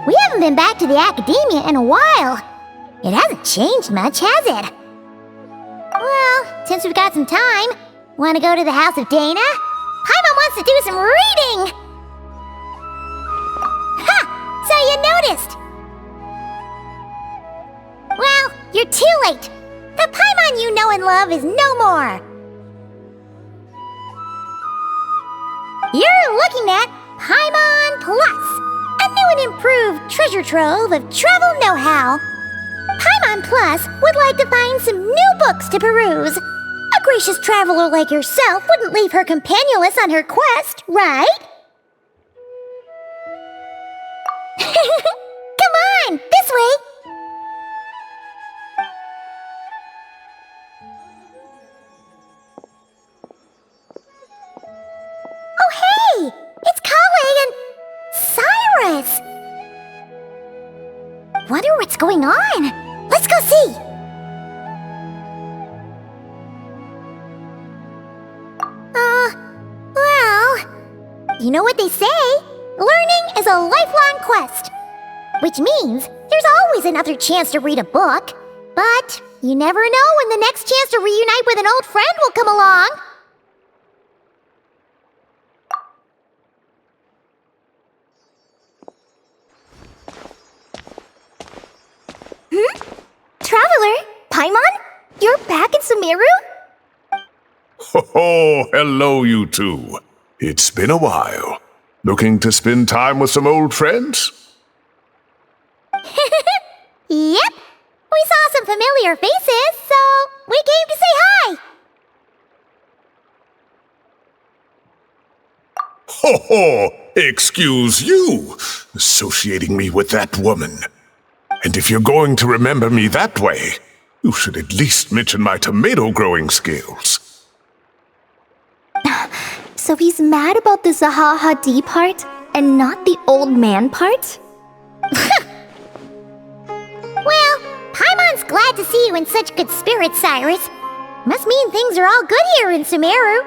We haven't been back to the academia in a while. It hasn't changed much, has it? Well, since we've got some time, want to go to the house of Dana? Paimon wants to do some reading! Ha! So you noticed! Well, you're too late. The Paimon you know and love is no more. You're looking at Paimon Plus, a new and improved treasure trove of travel know-how. Paimon Plus would like to find some new books to peruse. A gracious traveler like yourself wouldn't leave her companionless on her quest, right? Come on, this way! Oh hey! It's Kale and Cyrus! Wonder what's going on. Let's go see! You know what they say? Learning is a lifelong quest. Which means there's always another chance to read a book. But you never know when the next chance to reunite with an old friend will come along. Traveler? Paimon? You're back in Sumero? Ho, hello you two. It's been a while. Looking to spend time with some old friends? Yep. We saw some familiar faces, so we came to say hi. Ho, excuse you, associating me with that woman. And if you're going to remember me that way, you should at least mention my tomato-growing skills. So he's mad about the Zaha-Hadi part, and not the old man part? Well, Paimon's glad to see you in such good spirits, Cyrus. Must mean things are all good here in Sumero.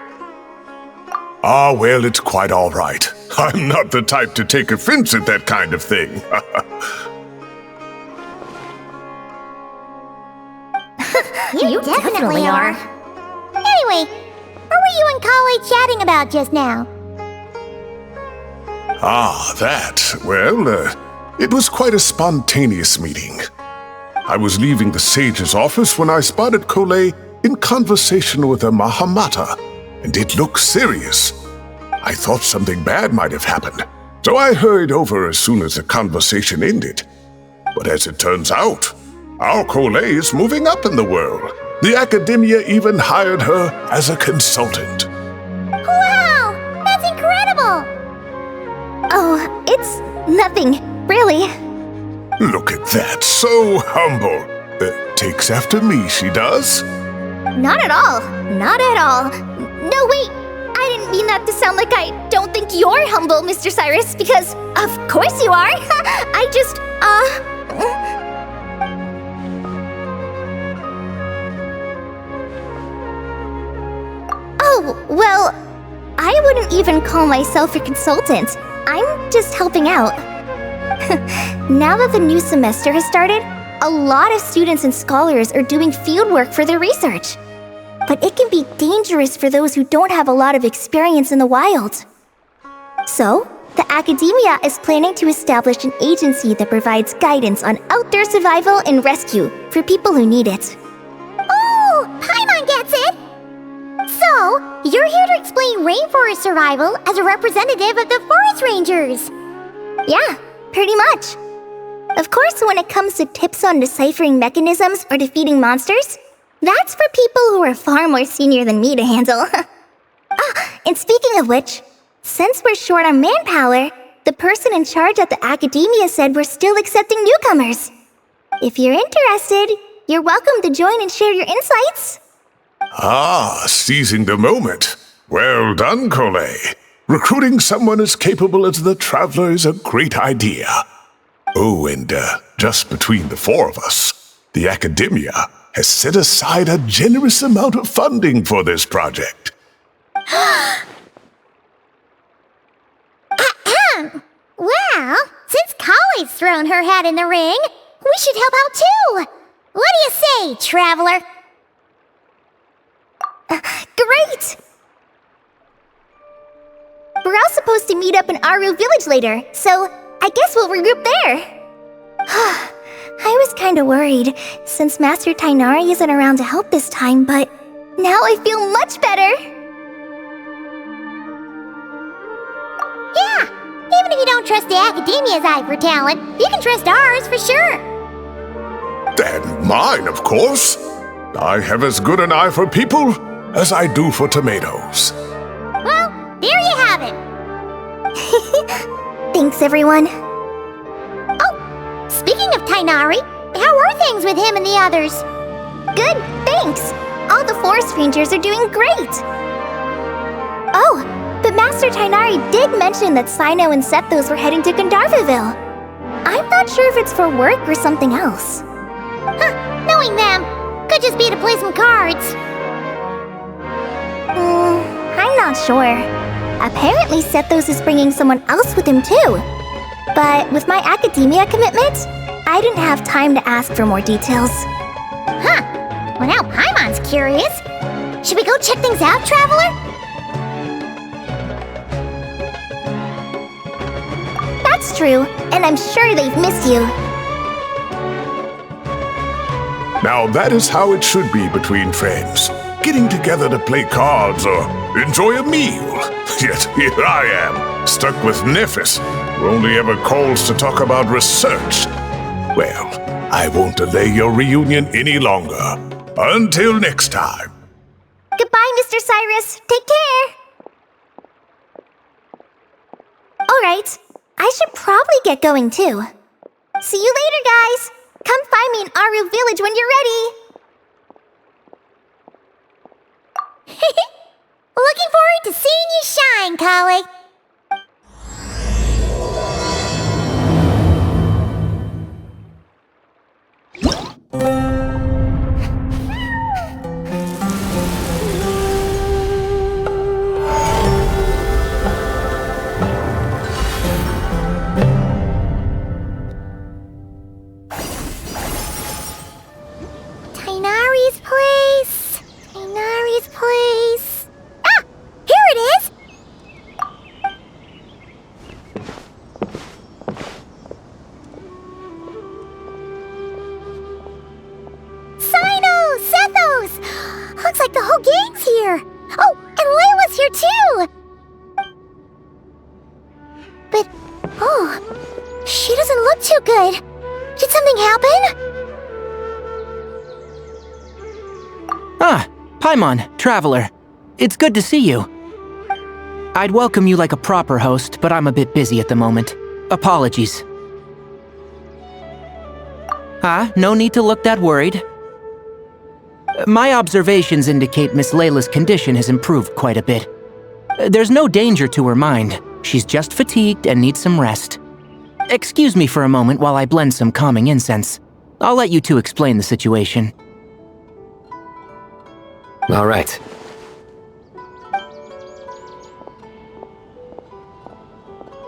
Ah, well, it's quite all right. I'm not the type to take offense at that kind of thing. You definitely are. Anyway, what were you and Kale chatting about just now? Ah, that. Well, it was quite a spontaneous meeting. I was leaving the sage's office when I spotted Kale in conversation with a Mahamata, and it looked serious. I thought something bad might have happened, so I hurried over as soon as the conversation ended. But as it turns out, our Kale is moving up in the world. The academia even hired her as a consultant. Wow! That's incredible! Oh, it's nothing, really. Look at that, so humble. Takes after me, she does. Not at all. Not at all. No, wait. I didn't mean that to sound like I don't think you're humble, Mr. Cyrus, because of course you are. I just, Oh, well, I wouldn't even call myself a consultant. I'm just helping out. Now that the new semester has started, a lot of students and scholars are doing fieldwork for their research. But it can be dangerous for those who don't have a lot of experience in the wild. So, the academia is planning to establish an agency that provides guidance on outdoor survival and rescue for people who need it. Oh, Paimon gets it! So, you're here to explain rainforest survival as a representative of the forest rangers. Yeah, pretty much. Of course, when it comes to tips on deciphering mechanisms or defeating monsters, that's for people who are far more senior than me to handle. And speaking of which, since we're short on manpower, the person in charge at the academia said we're still accepting newcomers. If you're interested, you're welcome to join and share your insights. Ah, seizing the moment. Well done, Kale. Recruiting someone as capable as the Traveler is a great idea. Oh, and just between the four of us, the academia has set aside a generous amount of funding for this project. Well, since Kali's thrown her hat in the ring, we should help out too. What do you say, traveler? Great! We're all supposed to meet up in Aru village later, so I guess we'll regroup there. I was kinda worried, since Master Tainari isn't around to help this time, but now I feel much better! Yeah, even if you don't trust the Academia's eye for talent, you can trust ours for sure. And mine, of course. I have as good an eye for people as I do for tomatoes. Well, there you have it. Thanks, everyone. Oh, speaking of Tainari, how are things with him and the others? Good, thanks! All the forest rangers are doing great! Oh, but Master Tainari did mention that Sino and Sethos were heading to Gandharvuville. I'm not sure if it's for work or something else. Huh, knowing them, could just be to play some cards. I'm not sure. Apparently Sethos is bringing someone else with him too. But with my academia commitment, I didn't have time to ask for more details. Huh, well now Paimon's curious. Should we go check things out, traveler? That's true, and I'm sure they've missed you. Now that is how it should be between friends. Getting together to play cards or enjoy a meal. Yet here I am, stuck with Nephis, who only ever calls to talk about research. Well, I won't delay your reunion any longer. Until next time. Goodbye, Mr. Cyrus. Take care. Alright, I should probably get going too. See you later, guys. Come find me in Aru village when you're ready. Looking forward to seeing you shine, Kali. Tainari's place. Tainari's place. Ah! Here it is! Sino! Sethos! Looks like the whole gang's here! Oh, and Layla's here too! But, oh, she doesn't look too good. Did something happen? Ah, Paimon, traveler. It's good to see you. I'd welcome you like a proper host, but I'm a bit busy at the moment. Apologies. No need to look that worried. My observations indicate Miss Layla's condition has improved quite a bit. There's no danger to her mind. She's just fatigued and needs some rest. Excuse me for a moment while I blend some calming incense. I'll let you two explain the situation. All right.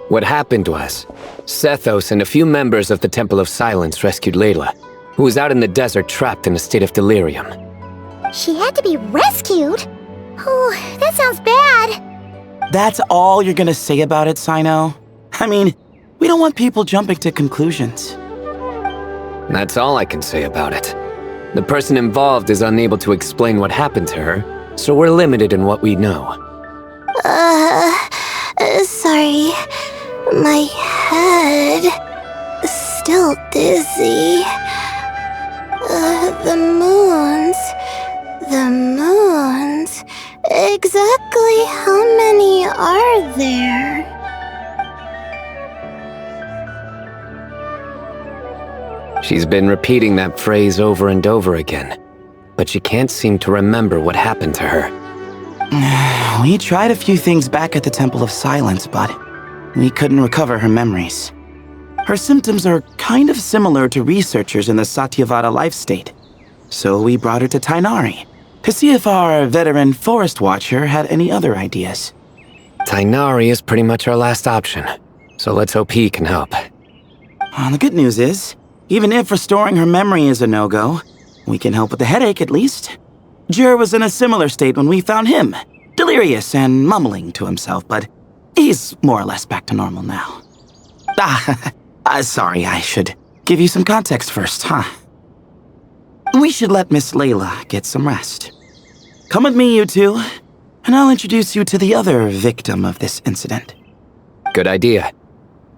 What happened was, Sethos and a few members of the Temple of Silence rescued Leyla, who was out in the desert trapped in a state of delirium. She had to be rescued? Oh, that sounds bad. That's all you're gonna say about it, Sino? I mean, we don't want people jumping to conclusions. That's all I can say about it. The person involved is unable to explain what happened to her, so we're limited in what we know. Sorry. My head... still dizzy. The moons... Exactly how many are there? She's been repeating that phrase over and over again, but she can't seem to remember what happened to her. We tried a few things back at the Temple of Silence, but we couldn't recover her memories. Her symptoms are kind of similar to researchers in the Satyavada life state. So we brought her to Tainari, to see if our veteran forest watcher had any other ideas. Tainari is pretty much our last option. So let's hope he can help. The good news is, even if restoring her memory is a no-go, we can help with the headache at least. Jer was in a similar state when we found him, delirious and mumbling to himself, but he's more or less back to normal now. Sorry, I should give you some context first, huh? We should let Miss Layla get some rest. Come with me, you two, and I'll introduce you to the other victim of this incident. Good idea.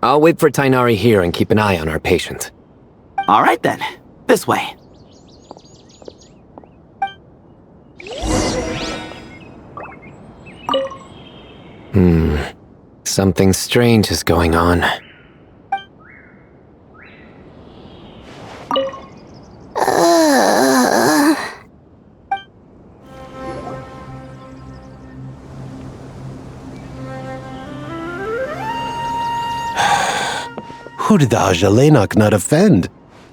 I'll wait for Tainari here and keep an eye on our patient. All right then, this way. Something strange is going on. Who did the Ajalenok not offend?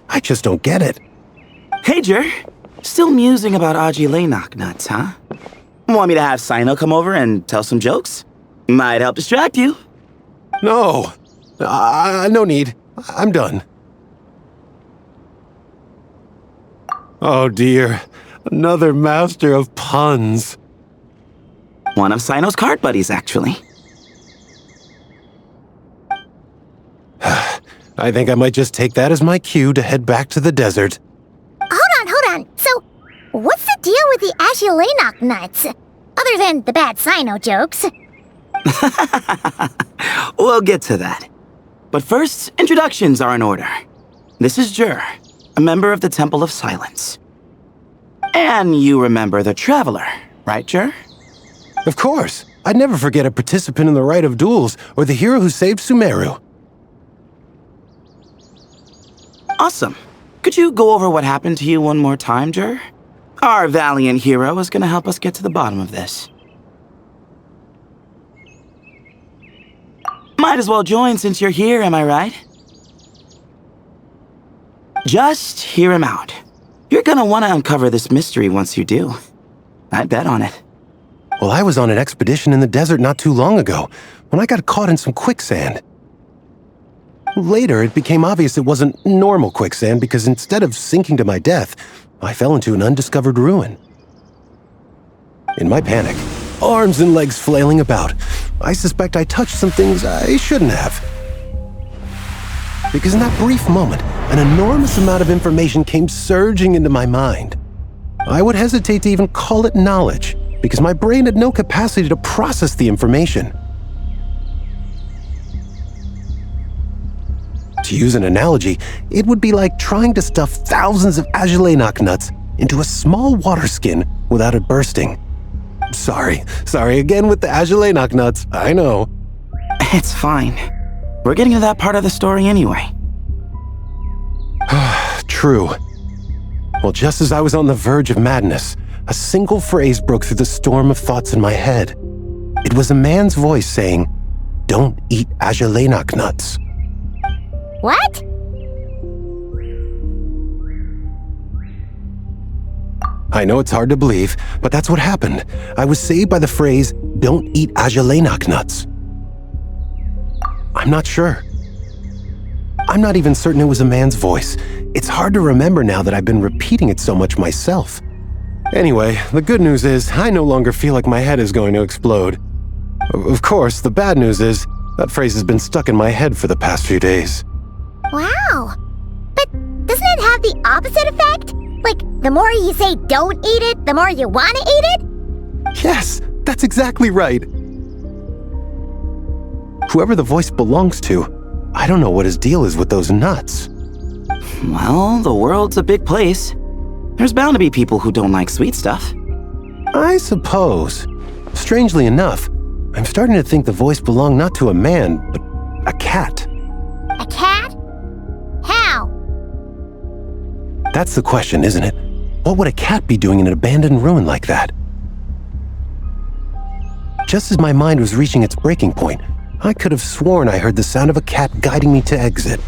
I just don't get it. Hey, Jer. Still musing about Aji nuts, huh? Want me to have Sino come over and tell some jokes? Might help distract you. No. No need. I'm done. Oh dear. Another master of puns. One of Sino's card buddies, actually. I think I might just take that as my cue to head back to the desert. Hold on. So, what's the deal with the Ajilenok nuts? Other than the bad Sino jokes. We'll get to that. But first, introductions are in order. This is Jer, a member of the Temple of Silence. And you remember the Traveler, right, Jer? Of course. I'd never forget a participant in the Rite of Duels or the hero who saved Sumero. Awesome. Could you go over what happened to you one more time, Jer? Our valiant hero is going to help us get to the bottom of this. Might as well join since you're here, am I right? Just hear him out. You're going to want to uncover this mystery once you do. I'd bet on it. Well, I was on an expedition in the desert not too long ago, when I got caught in some quicksand. Later, it became obvious it wasn't normal quicksand because instead of sinking to my death, I fell into an undiscovered ruin. In my panic, arms and legs flailing about, I suspect I touched some things I shouldn't have. Because in that brief moment, an enormous amount of information came surging into my mind. I would hesitate to even call it knowledge, because my brain had no capacity to process the information. To use an analogy, it would be like trying to stuff thousands of Ajilenok nuts into a small water skin without it bursting. Sorry again with the Ajilenok nuts, I know. It's fine. We're getting to that part of the story anyway. True. Well, just as I was on the verge of madness, a single phrase broke through the storm of thoughts in my head. It was a man's voice saying, "Don't eat Ajilenok nuts." What? I know it's hard to believe, but that's what happened. I was saved by the phrase, "Don't eat Ajilenok nuts." I'm not sure. I'm not even certain it was a man's voice. It's hard to remember now that I've been repeating it so much myself. Anyway, the good news is I no longer feel like my head is going to explode. Of course, the bad news is that phrase has been stuck in my head for the past few days. Wow. But doesn't it have the opposite effect? Like, the more you say don't eat it, the more you want to eat it? Yes, that's exactly right. Whoever the voice belongs to, I don't know what his deal is with those nuts. Well, the world's a big place. There's bound to be people who don't like sweet stuff. I suppose. Strangely enough, I'm starting to think the voice belonged not to a man, but a cat. A cat? How? That's the question, isn't it? What would a cat be doing in an abandoned ruin like that? Just as my mind was reaching its breaking point, I could have sworn I heard the sound of a cat guiding me to exit.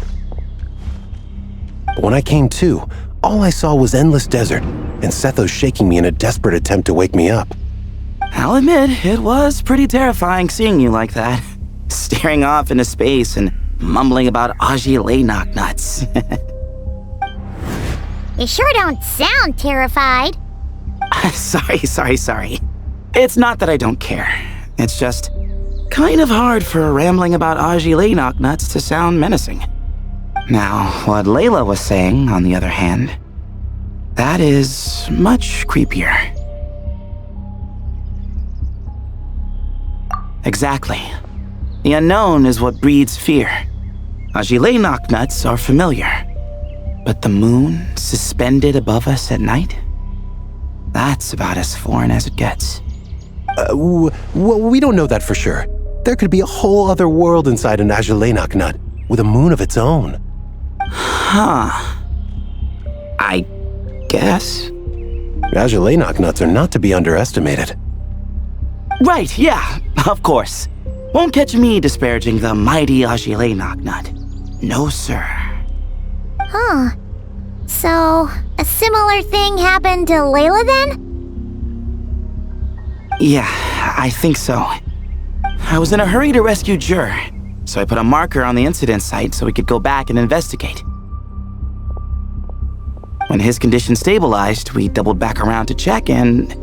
But when I came to, all I saw was endless desert, and Sethos shaking me in a desperate attempt to wake me up. I'll admit, it was pretty terrifying seeing you like that. staring off into space and mumbling about Lainak nuts. You sure don't sound terrified. Sorry. It's not that I don't care. It's just kind of hard for rambling about Lainak nuts to sound menacing. Now, what Layla was saying, on the other hand, that is much creepier. Exactly. The unknown is what breeds fear. Lainak nuts are familiar. But the moon suspended above us at night? That's about as foreign as it gets. Well, we don't know that for sure. There could be a whole other world inside an Lainak nut, with a moon of its own. Huh. I guess. Lainak nuts are not to be underestimated. Right, yeah, of course. Won't catch me disparaging the mighty Lainak nut. No, sir. Huh. So, a similar thing happened to Layla then? Yeah, I think so. I was in a hurry to rescue Jur, so I put a marker on the incident site so we could go back and investigate. When his condition stabilized, we doubled back around to check and...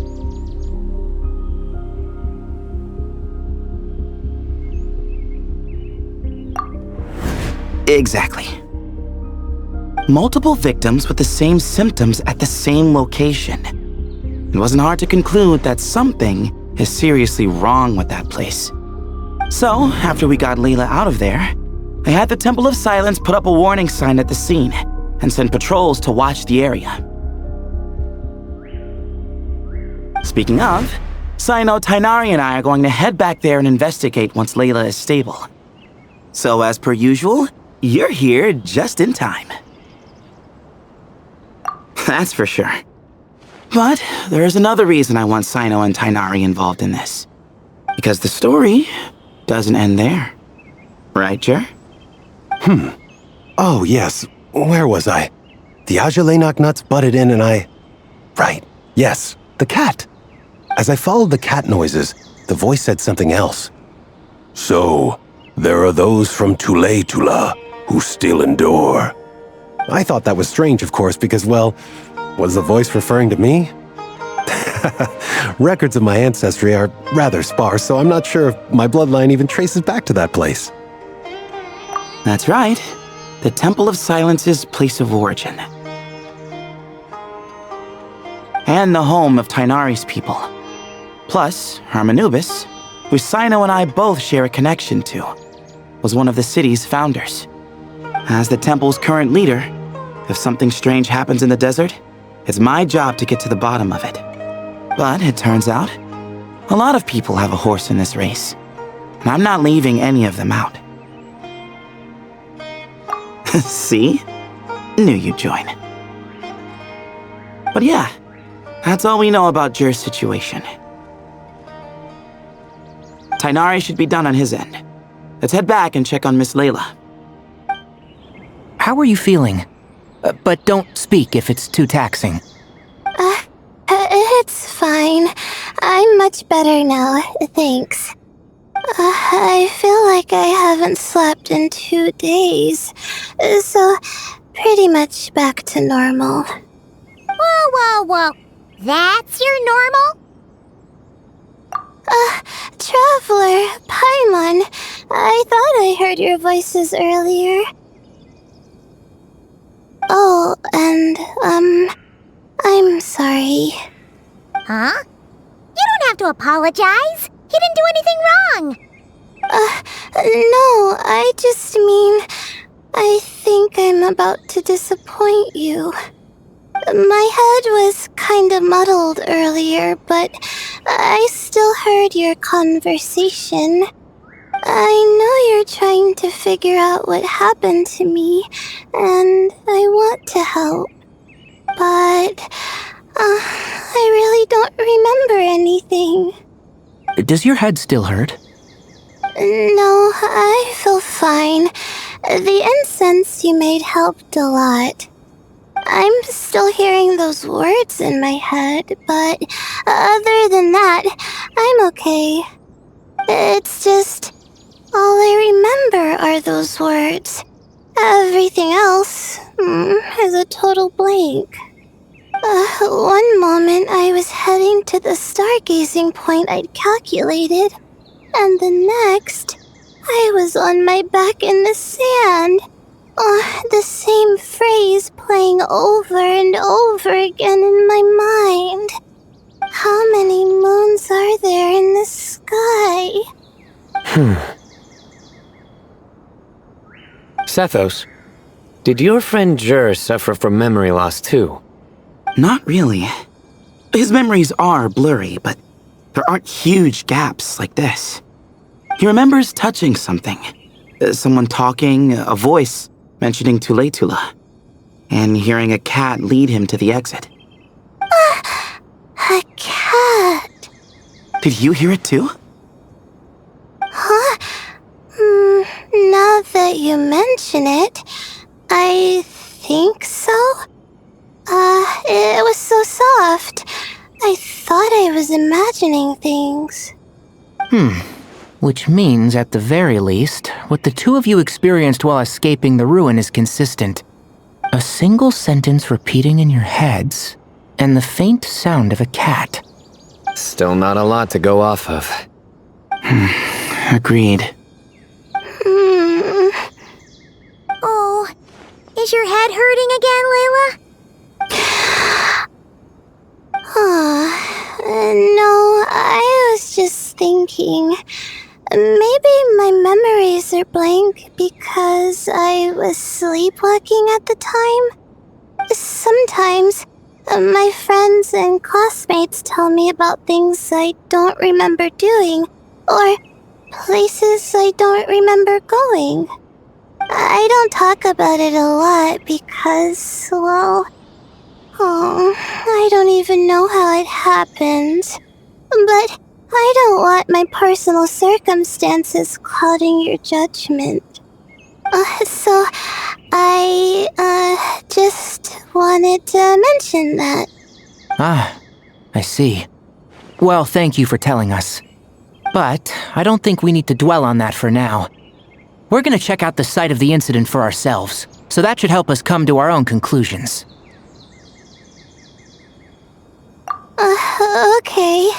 Exactly. Multiple victims with the same symptoms at the same location. It wasn't hard to conclude that something is seriously wrong with that place. So, after we got Layla out of there, I had the Temple of Silence put up a warning sign at the scene and send patrols to watch the area. Speaking of, Sino, Tighnari, and I are going to head back there and investigate once Layla is stable. So, as per usual, you're here just in time. That's for sure. But there's another reason I want Sino and Tighnari involved in this. Because the story doesn't end there. Right, Jer? Oh, yes. Where was I? The Lainak nuts butted in and I... Right. Yes, the cat. As I followed the cat noises, the voice said something else. So, there are those from Tula who still endure. I thought that was strange, of course, because, well, was the voice referring to me? Records of my ancestry are rather sparse, so I'm not sure if my bloodline even traces back to that place. That's right. The Temple of Silence's place of origin. And the home of Tighnari's people. Plus, Harmonubis, who Sino and I both share a connection to, was one of the city's founders. As the temple's current leader, if something strange happens in the desert, it's my job to get to the bottom of it. But it turns out, a lot of people have a horse in this race, and I'm not leaving any of them out. See? Knew you'd join. But yeah, that's all we know about Jer's situation. Tighnari should be done on his end. Let's head back and check on Miss Layla. How are you feeling? But don't speak if it's too taxing. It's fine. I'm much better now, thanks. I feel like I haven't slept in 2 days, so pretty much back to normal. Whoa. That's your normal? Traveler, Paimon, I thought I heard your voices earlier. Oh, and, I'm sorry. Huh? You don't have to apologize. You didn't do anything wrong. No, I just mean, I think I'm about to disappoint you. My head was kinda muddled earlier, but I still heard your conversation. I know you're trying to figure out what happened to me, and I want to help. But, I really don't remember anything. Does your head still hurt? No, I feel fine. The incense you made helped a lot. I'm still hearing those words in my head, but other than that, I'm okay. It's just, All I remember are those words. Everything else is a total blank. One moment I was heading to the stargazing point I'd calculated, and the next, I was on my back in the sand. The same phrase playing over and over again in my mind. How many moons are there in the sky? Sethos, did your friend Jur suffer from memory loss too? Not really. His memories are blurry, but there aren't huge gaps like this. He remembers touching something. Someone talking, a voice mentioning Tuletula, and hearing a cat lead him to the exit. A cat. Did you hear it too? Huh? Now that you mention it, I think so. It was so soft. I thought I was imagining things. Which means, at the very least, what the two of you experienced while escaping the ruin is consistent. A single sentence repeating in your heads, and the faint sound of a cat. Still not a lot to go off of. Agreed. Oh, is your head hurting again, Layla? No, I was just thinking. Maybe my memories are blank because I was sleepwalking at the time. Sometimes, my friends and classmates tell me about things I don't remember doing, or places I don't remember going. I don't talk about it a lot because, well, I don't even know how it happened. But I don't want my personal circumstances clouding your judgment. So I, just wanted to mention that. Ah, I see. Well, thank you for telling us. But I don't think we need to dwell on that for now. We're gonna check out the site of the incident for ourselves, so that should help us come to our own conclusions. Okay.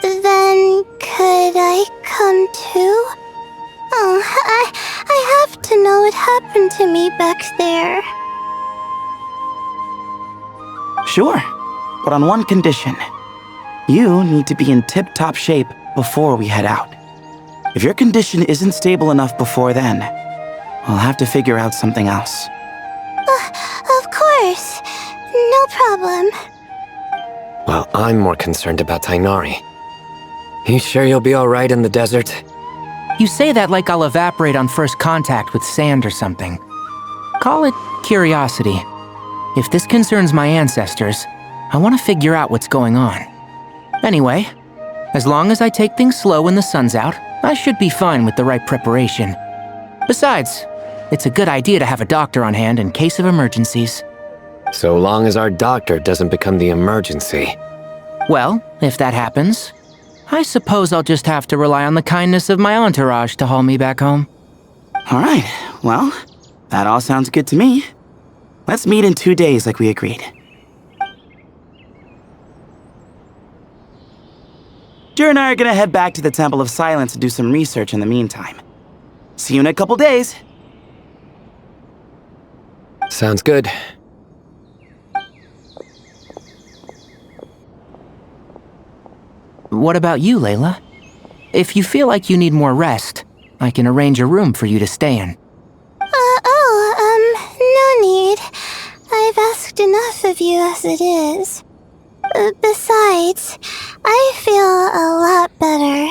Then could I come too? I have to know what happened to me back there. Sure, but on one condition. You need to be in tip-top shape before we head out. If your condition isn't stable enough before then, we'll have to figure out something else. Of course. No problem. Well, I'm more concerned about Tainari. You sure you'll be alright in the desert? You say that like I'll evaporate on first contact with sand or something. Call it curiosity. If this concerns my ancestors, I want to figure out what's going on. Anyway, as long as I take things slow when the sun's out, I should be fine with the right preparation. Besides, it's a good idea to have a doctor on hand in case of emergencies. So long as our doctor doesn't become the emergency. Well, if that happens, I suppose I'll just have to rely on the kindness of my entourage to haul me back home. Alright, well, that all sounds good to me. Let's meet in 2 days like we agreed. Jer and I are gonna head back to the Temple of Silence to do some research in the meantime. See you in a couple days. Sounds good. What about you, Layla? If you feel like you need more rest, I can arrange a room for you to stay in. No need. I've asked enough of you as it is. Besides, I feel a lot better.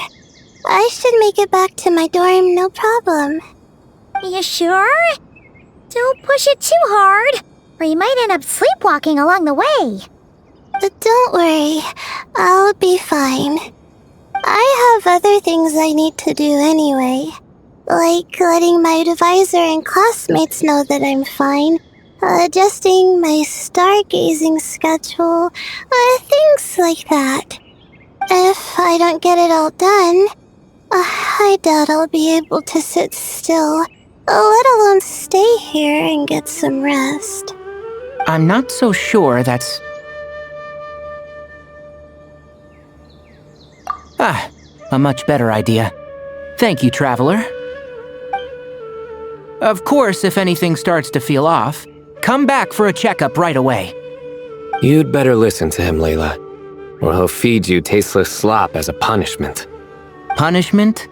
I should make it back to my dorm, no problem. You sure? Don't push it too hard, or you might end up sleepwalking along the way. Don't worry, I'll be fine. I have other things I need to do anyway. Like letting my advisor and classmates know that I'm fine, adjusting my stargazing schedule, things like that. If I don't get it all done, I doubt I'll be able to sit still, let alone stay here and get some rest. I'm not so sure that's... a much better idea. Thank you, Traveler. Of course, if anything starts to feel off, come back for a checkup right away. You'd better listen to him, Layla, or he'll feed you tasteless slop as a punishment. Punishment?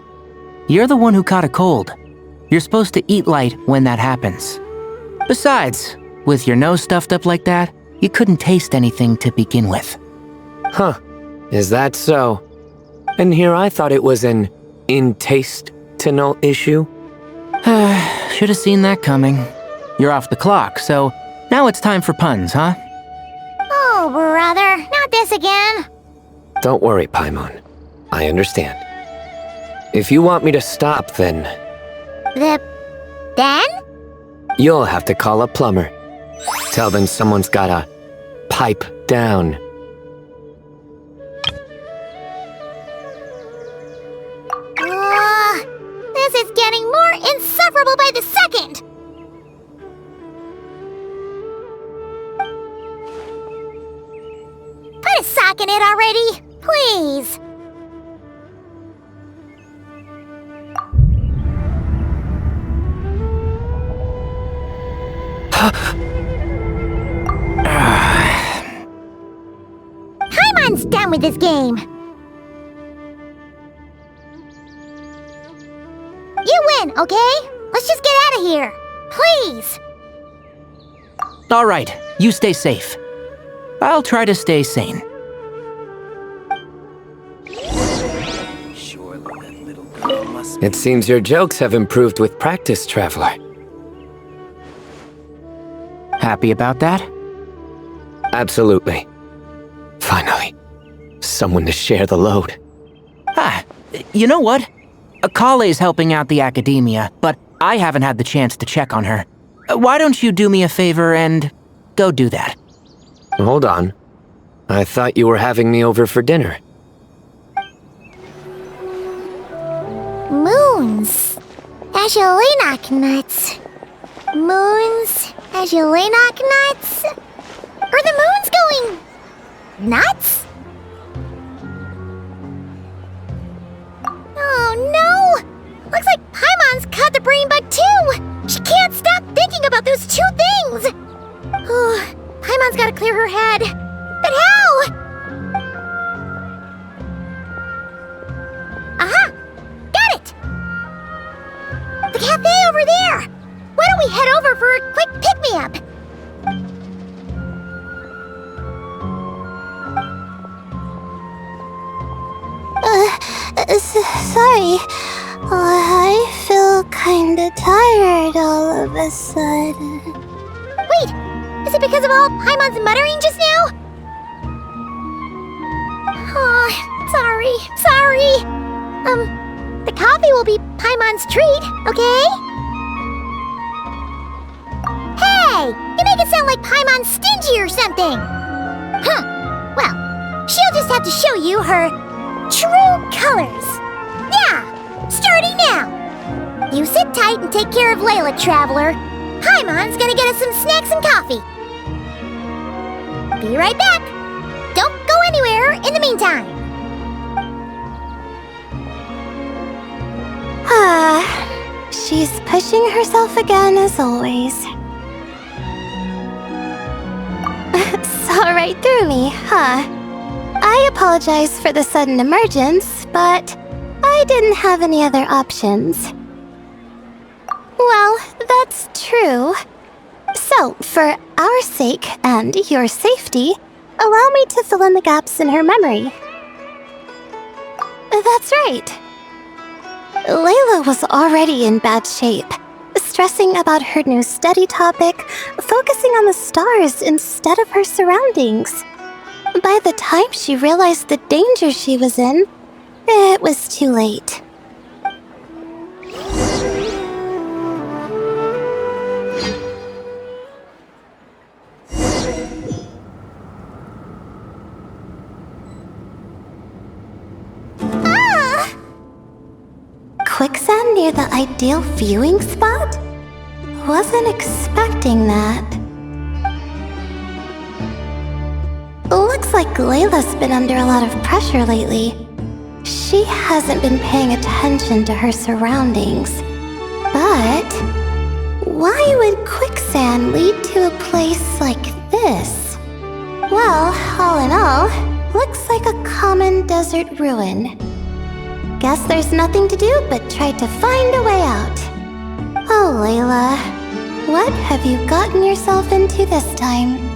You're the one who caught a cold. You're supposed to eat light when that happens. Besides, with your nose stuffed up like that, you couldn't taste anything to begin with. Huh. Is that so? And here I thought it was an in-taste-to-no issue? Should have seen that coming. You're off the clock, so now it's time for puns, huh? Oh, brother, not this again. Don't worry, Paimon. I understand. If you want me to stop, then Then? you'll have to call a plumber. Tell them someone's gotta pipe down. This is getting more insufferable by the second! Put a sock in it already, please. Paimon's done with this game. You win, okay? Let's just get out of here. Please. All right, you stay safe. I'll try to stay sane. It seems your jokes have improved with practice, Traveler. Happy about that? Absolutely. Finally, someone to share the load. You know what? Kale's helping out the academia, but I haven't had the chance to check on her. Why don't you do me a favor and go do that? Hold on. I thought you were having me over for dinner. Moons. As you Lenok nuts. Moons. As you Lenok nuts. Are the moons going nuts? Oh no! Looks like Paimon's caught the brain bug too! She can't stop thinking about those two things! Oh, Paimon's gotta clear her head. But how? Aha! Got it! The cafe over there! Why don't we head over for a quick pick-me-up? Sorry. I feel kinda tired all of a sudden. Wait! Is it because of all Paimon's muttering just now? Oh, sorry. The coffee will be Paimon's treat, okay? Hey! You make it sound like Paimon's stingy or something! Huh. Well, she'll just have to show you her true colors. Yeah! Starting now! You sit tight and take care of Layla, Traveler. Paimon's gonna get us some snacks and coffee. Be right back. Don't go anywhere in the meantime. She's pushing herself again as always. Saw right through me, huh? I apologize for the sudden emergence, but I didn't have any other options. Well, that's true. So, for our sake and your safety, allow me to fill in the gaps in her memory. That's right. Layla was already in bad shape, stressing about her new study topic, focusing on the stars instead of her surroundings. By the time she realized the danger she was in, it was too late. Ah! 'Cause I can't stop thinking about those two things. Huh. Well, quicksand near the ideal viewing spot? Wasn't expecting that. Looks like Layla's been under a lot of pressure lately. She hasn't been paying attention to her surroundings. But why would quicksand lead to a place like this? Well, all in all, looks like a common desert ruin. Guess there's nothing to do but try to find a way out. Oh, Layla, what have you gotten yourself into this time?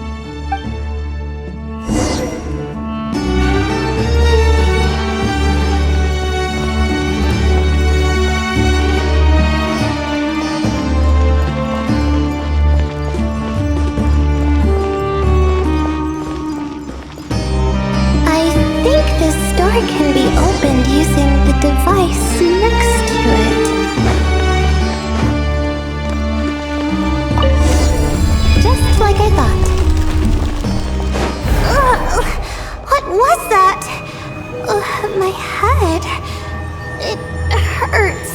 Can be opened using the device next to it. Just like I thought. Ugh, what was that? My head. It hurts.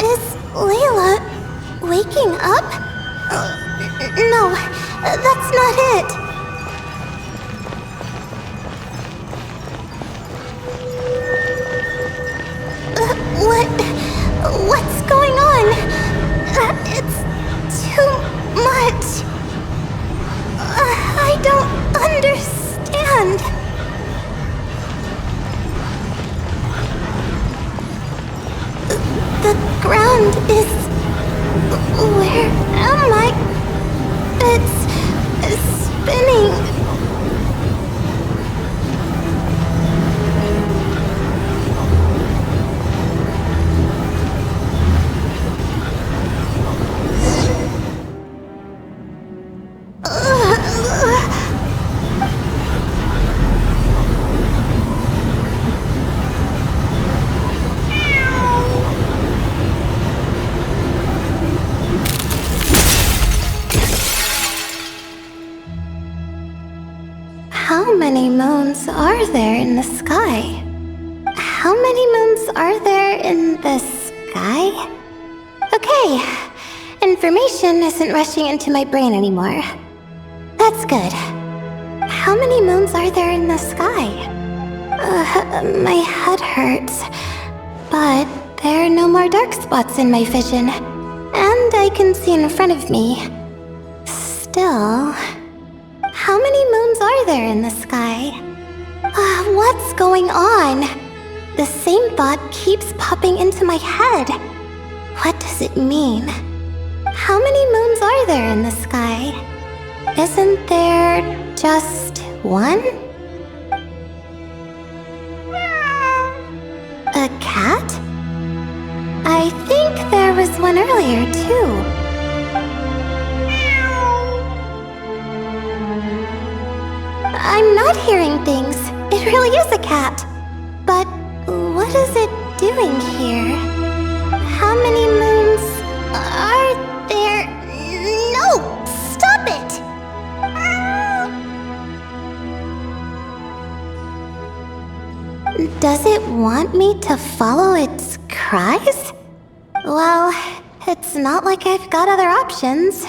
Is Layla waking up? No, that's not it. What's going on? It's too much. I don't understand. The ground is... Where am I? It's spinning. How many moons are there in the sky? How many moons are there in the sky? Okay, information isn't rushing into my brain anymore. That's good. How many moons are there in the sky? My head hurts, but there are no more dark spots in my vision, and I can see in front of me. Still... How many moons are there in the sky? What's going on? The same thought keeps popping into my head. What does it mean? How many moons are there in the sky? Isn't there just one? A cat? I think there was one earlier too. I'm not hearing things. It really is a cat. But what is it doing here? How many moons are there? No! Stop it! Does it want me to follow its cries? Well, it's not like I've got other options.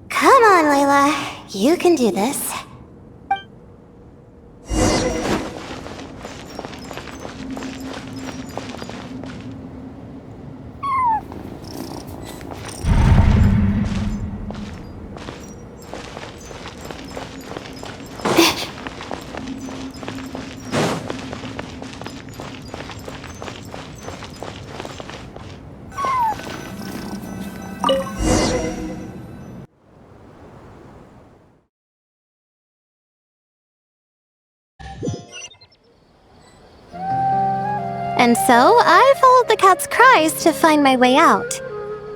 Come on, Layla. You can do this. And so, I followed the cat's cries to find my way out.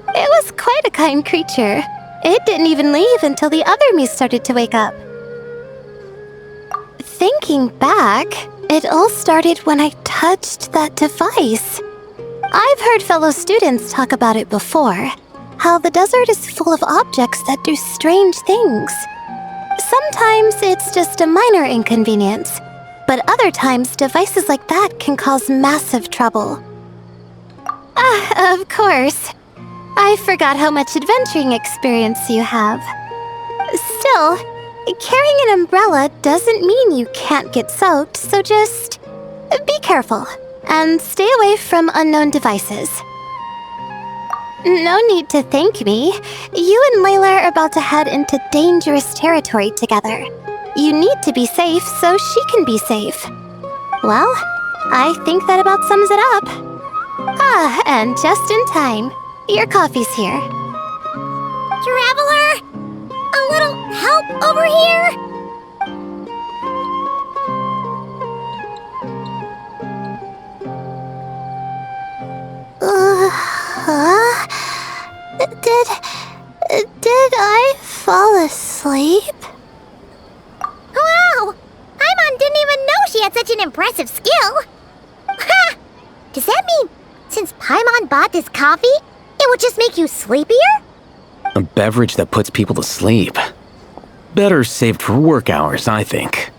It was quite a kind creature. It didn't even leave until the other me started to wake up. Thinking back, it all started when I touched that device. I've heard fellow students talk about it before, how the desert is full of objects that do strange things. Sometimes it's just a minor inconvenience, but other times devices like that can cause massive trouble. Of course. I forgot how much adventuring experience you have. Still, carrying an umbrella doesn't mean you can't get soaked, so just be careful and stay away from unknown devices. No need to thank me. You and Lैйле are about to head into dangerous territory together. You need to be safe so she can be safe. Well, I think that about sums it up. And just in time. Your coffee's here. Traveler! A little help over here? Did I fall asleep? Wow! Paimon didn't even know she had such an impressive skill! Ha! Does that mean since Paimon bought this coffee, it would just make you sleepier? A beverage that puts people to sleep. Better saved for work hours, I think.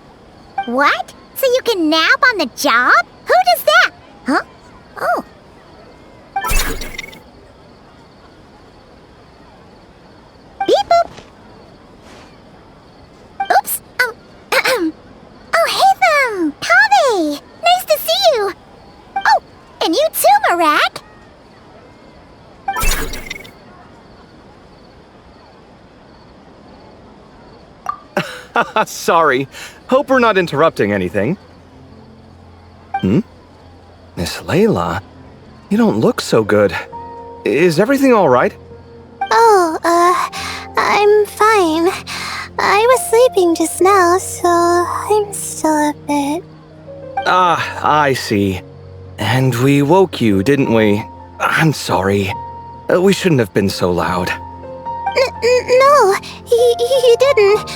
What? So you can nap on the job? Who does that? Huh? Oh. Beep boop. Oops. Oh, hey, Kaveh! Nice to see you! Oh, and you too, Marak! Sorry. Hope we're not interrupting anything. Miss Lैйле, you don't look so good. Is everything all right? Oh, I'm fine. I was sleeping just now, so I'm still a bit... I see. And we woke you, didn't we? I'm sorry. We shouldn't have been so loud. No, you didn't.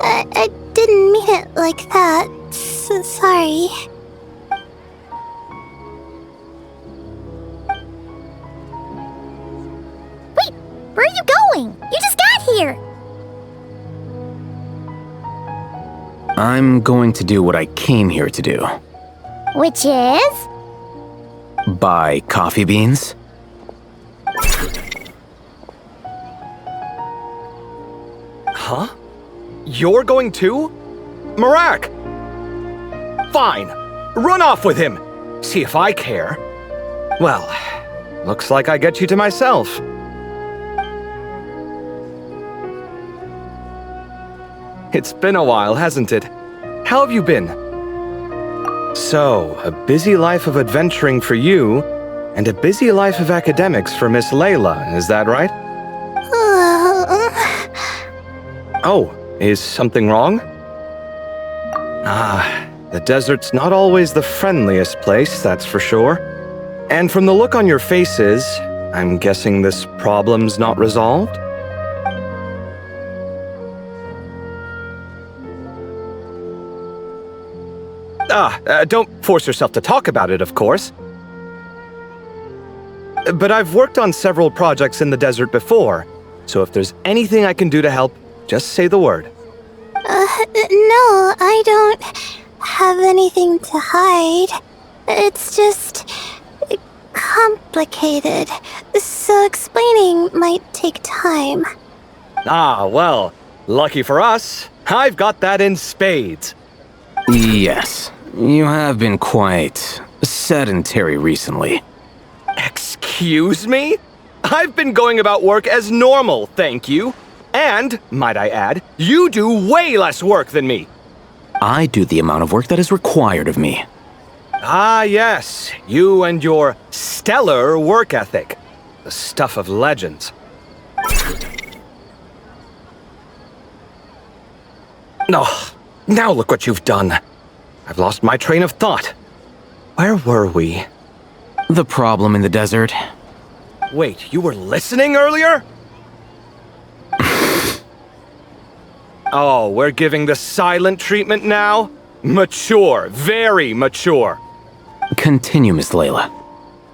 I didn't mean it like that. Sorry. Wait, where are you going? You just got here! I'm going to do what I came here to do. Which is? Buy coffee beans. Huh? You're going too? Marak! Fine. Run off with him. See if I care. Well, looks like I get you to myself. It's been a while, hasn't it? How have you been? So, a busy life of adventuring for you, and a busy life of academics for Miss Lैylе, is that right? Oh, is something wrong? The desert's not always the friendliest place, that's for sure. And from the look on your faces, I'm guessing this problem's not resolved? Don't force yourself to talk about it, of course. But I've worked on several projects in the desert before, so if there's anything I can do to help, just say the word. No, I don't have anything to hide. It's just complicated, so explaining might take time. Well, lucky for us, I've got that in spades. Yes, you have been quite sedentary recently. Excuse me? I've been going about work as normal, thank you. And, might I add, you do way less work than me. I do the amount of work that is required of me. Yes, you and your stellar work ethic. The stuff of legends. Now look what you've done. I've lost my train of thought. Where were we? The problem in the desert. Wait, you were listening earlier? Oh, we're giving the silent treatment now? Mature, very mature. Continue, Miss Lैylе.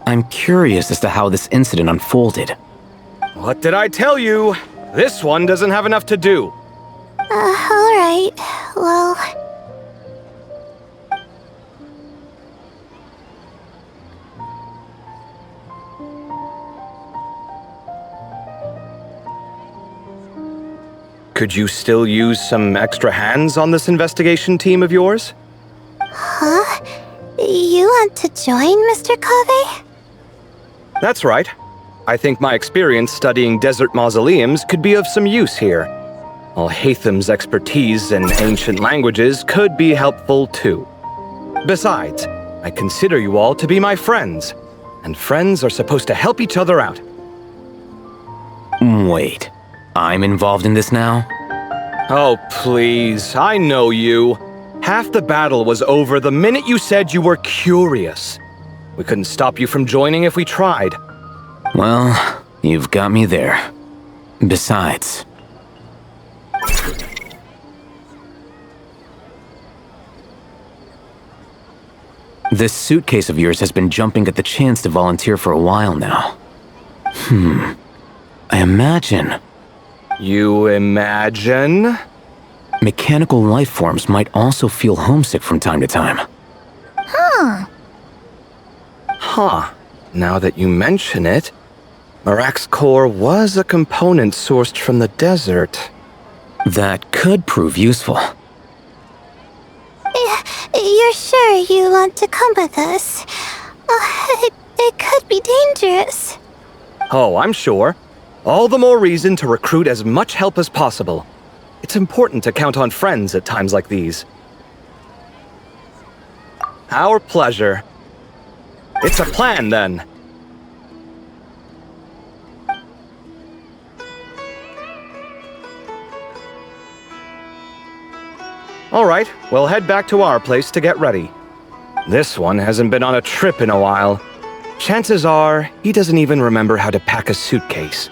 I'm curious as to how this incident unfolded. What did I tell you? This one doesn't have enough to do. Alright, well... Could you still use some extra hands on this investigation team of yours? Huh? You want to join, Mr. Kave? That's right. I think my experience studying desert mausoleums could be of some use here. While Hatham's expertise in ancient languages could be helpful too. Besides, I consider you all to be my friends, and friends are supposed to help each other out. Wait, I'm involved in this now? Oh, please, I know you. Half the battle was over the minute you said you were curious. We couldn't stop you from joining if we tried. Well, you've got me there. Besides... This suitcase of yours has been jumping at the chance to volunteer for a while now. I imagine... You imagine? Mechanical life forms might also feel homesick from time to time. Huh. Huh. Now that you mention it, Marak's core was a component sourced from the desert. That could prove useful. You're sure you want to come with us? It could be dangerous. Oh, I'm sure. All the more reason to recruit as much help as possible. It's important to count on friends at times like these. Our pleasure. It's a plan, then. All right, we'll head back to our place to get ready. This one hasn't been on a trip in a while. Chances are, he doesn't even remember how to pack a suitcase.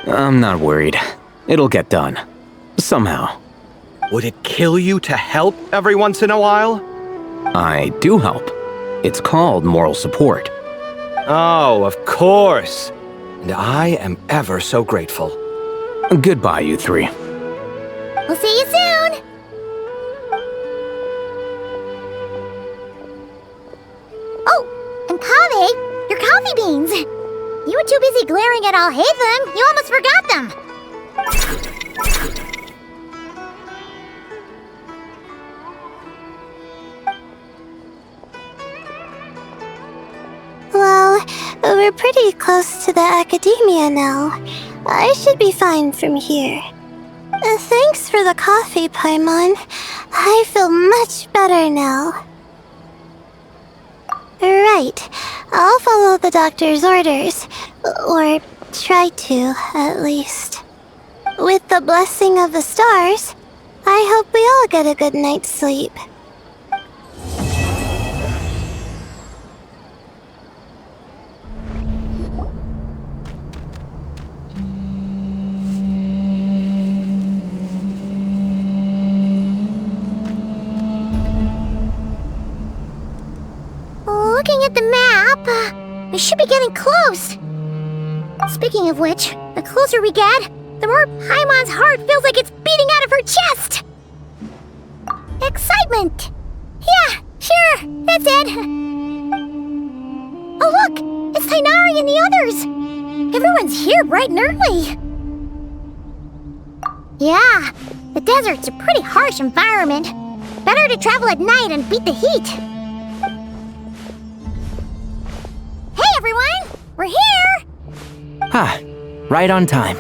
I'm not worried. It'll get done. Somehow. Would it kill you to help every once in a while? I do help. It's called moral support. Oh, of course. And I am ever so grateful. Goodbye, you three. We'll see you soon! Oh, and Kave, your coffee beans! You were too busy glaring at all Hatham, you almost forgot them! Well, we're pretty close to the academia now. I should be fine from here. Thanks for the coffee, Paimon. I feel much better now. Right. I'll follow the doctor's orders. Or try to, at least. With the blessing of the stars, I hope we all get a good night's sleep. Looking at the map, we should be getting close. Speaking of which, the closer we get, the more Paimon's heart feels like it's beating out of her chest. Excitement! Yeah, sure, that's it. Oh look, it's Tainari and the others. Everyone's here bright and early. Yeah, the desert's a pretty harsh environment. Better to travel at night and beat the heat. Hey everyone, we're here! Ah, right on time.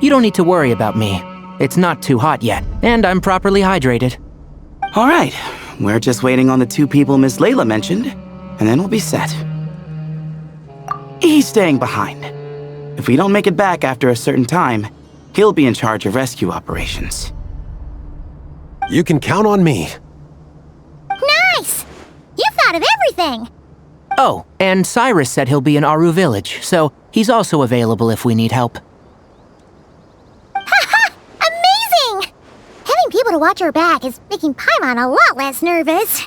You don't need to worry about me. It's not too hot yet, and I'm properly hydrated. All right, we're just waiting on the two people Miss Lैले mentioned, and then we'll be set. He's staying behind. If we don't make it back after a certain time, he'll be in charge of rescue operations. You can count on me. Nice! You thought of everything! Oh, and Cyrus said he'll be in Aru village, so he's also available if we need help. Haha! Amazing! Having people to watch our back is making Paimon a lot less nervous.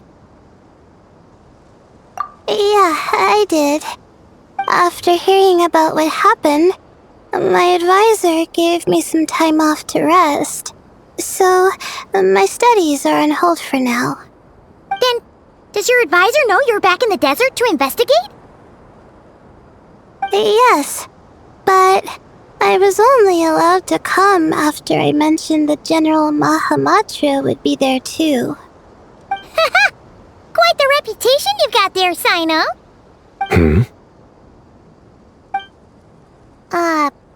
Yeah, I did. After hearing about what happened, my advisor gave me some time off to rest. So, my studies are on hold for now. Then, does your advisor know you're back in the desert to investigate? Yes, but I was only allowed to come after I mentioned the General Mahamatra would be there too. Quite the reputation you've got there, Sino.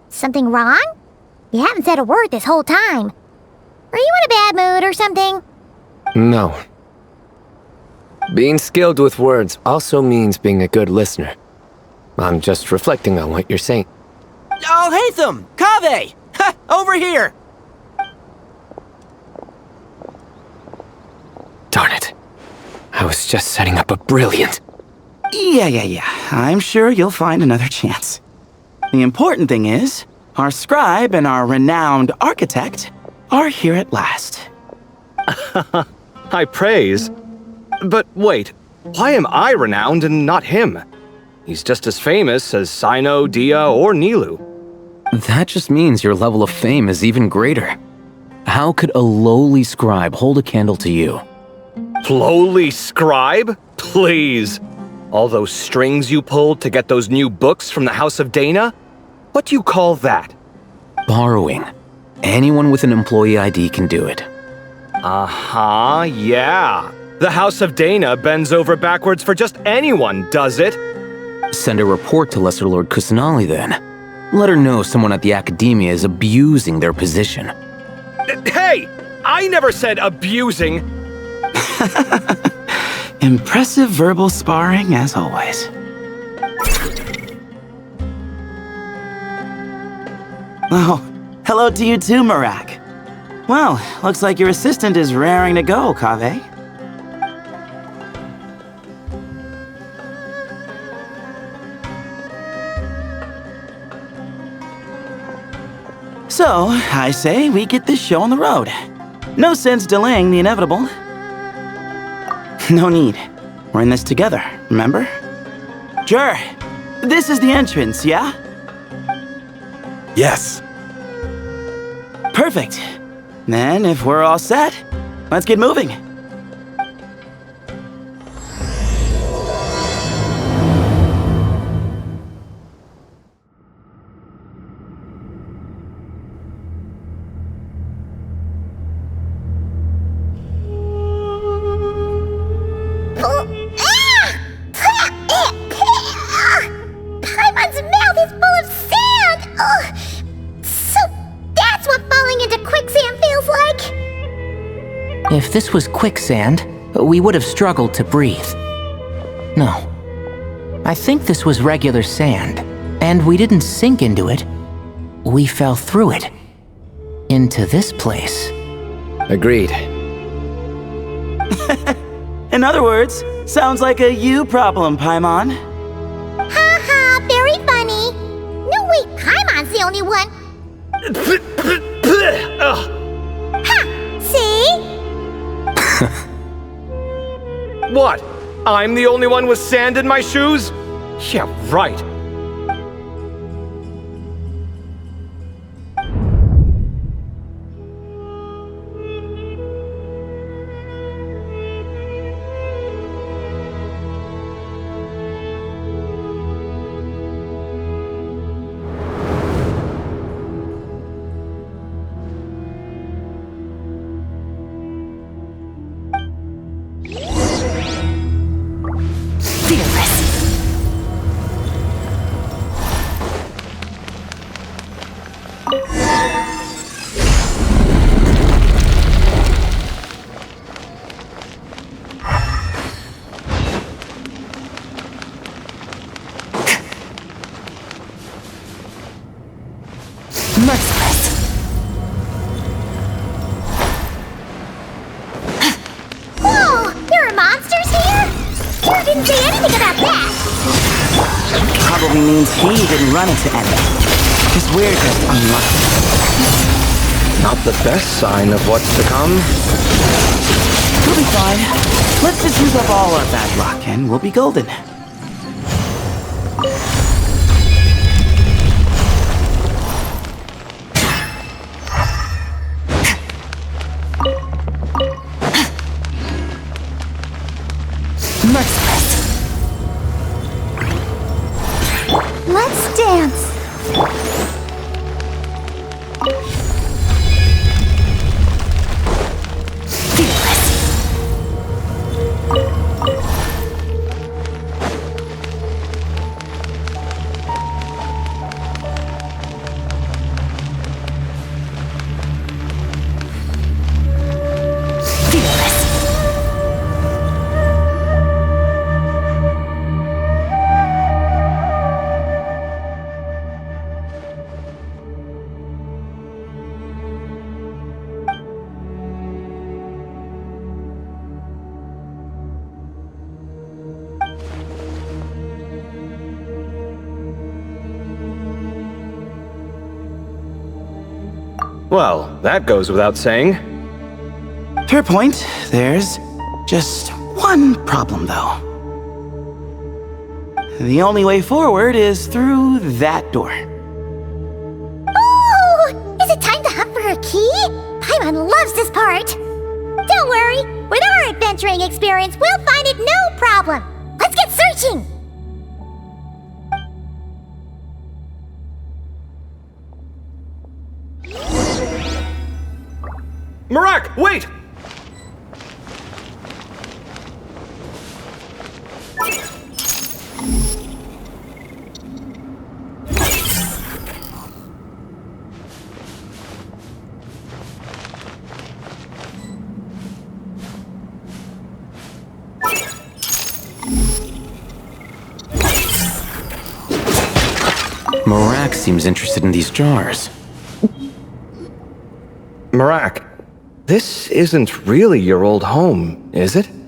Something wrong? You haven't said a word this whole time. Are you in a bad mood or something? No. Being skilled with words also means being a good listener. I'm just reflecting on what you're saying. Oh, Hatham! Kaveh! Ha! Over here! Darn it. I was just setting up a brilliant... Yeah. I'm sure you'll find another chance. The important thing is, our scribe and our renowned architect are here at last. High praise. But wait, why am I renowned and not him? He's just as famous as Sino, Dia, or Nilu. That just means your level of fame is even greater. How could a lowly scribe hold a candle to you? Lowly scribe? Please. All those strings you pulled to get those new books from the House of Dana? What do you call that? Borrowing. Anyone with an employee ID can do it. Uh-huh, yeah. The House of Dana bends over backwards for just anyone, does it? Send a report to Lesser Lord Kusanali then. Let her know someone at the Academia is abusing their position. Hey! I never said abusing! Impressive verbal sparring, as always. Oh, hello to you too, Marak. Well, looks like your assistant is raring to go, Kaveh. So, I say we get this show on the road. No sense delaying the inevitable. No need. We're in this together, remember? Sure. This is the entrance, yeah? Yes. Perfect. Then, if we're all set, let's get moving. Paimon's mouth is full of sand! Ugh. So that's what falling into quicksand feels like? If this was quicksand, we would have struggled to breathe. No. I think this was regular sand, and we didn't sink into it. We fell through it. Into this place. Agreed. In other words, sounds like a you problem, Paimon. Ha, very funny. No, wait, Paimon's the only one. Ha! See? What? I'm the only one with sand in my shoes? Yeah, right. Whoa, there are monsters here? You didn't say anything about that. Probably means he didn't run into any. Just we're just unlucky. Not the best sign of what's to come. We'll be fine. Let's just use up all our bad luck and we'll be golden. Let's dance. Well, that goes without saying. Fair point. There's just one problem, though. The only way forward is through that door. Oh! Is it time to hunt for a key? Paimon loves this part. Don't worry. With our adventuring experience, we'll find it no problem. Let's get searching! Marak, wait! Marak seems interested in these jars. Marak, this isn't really your old home, is it? No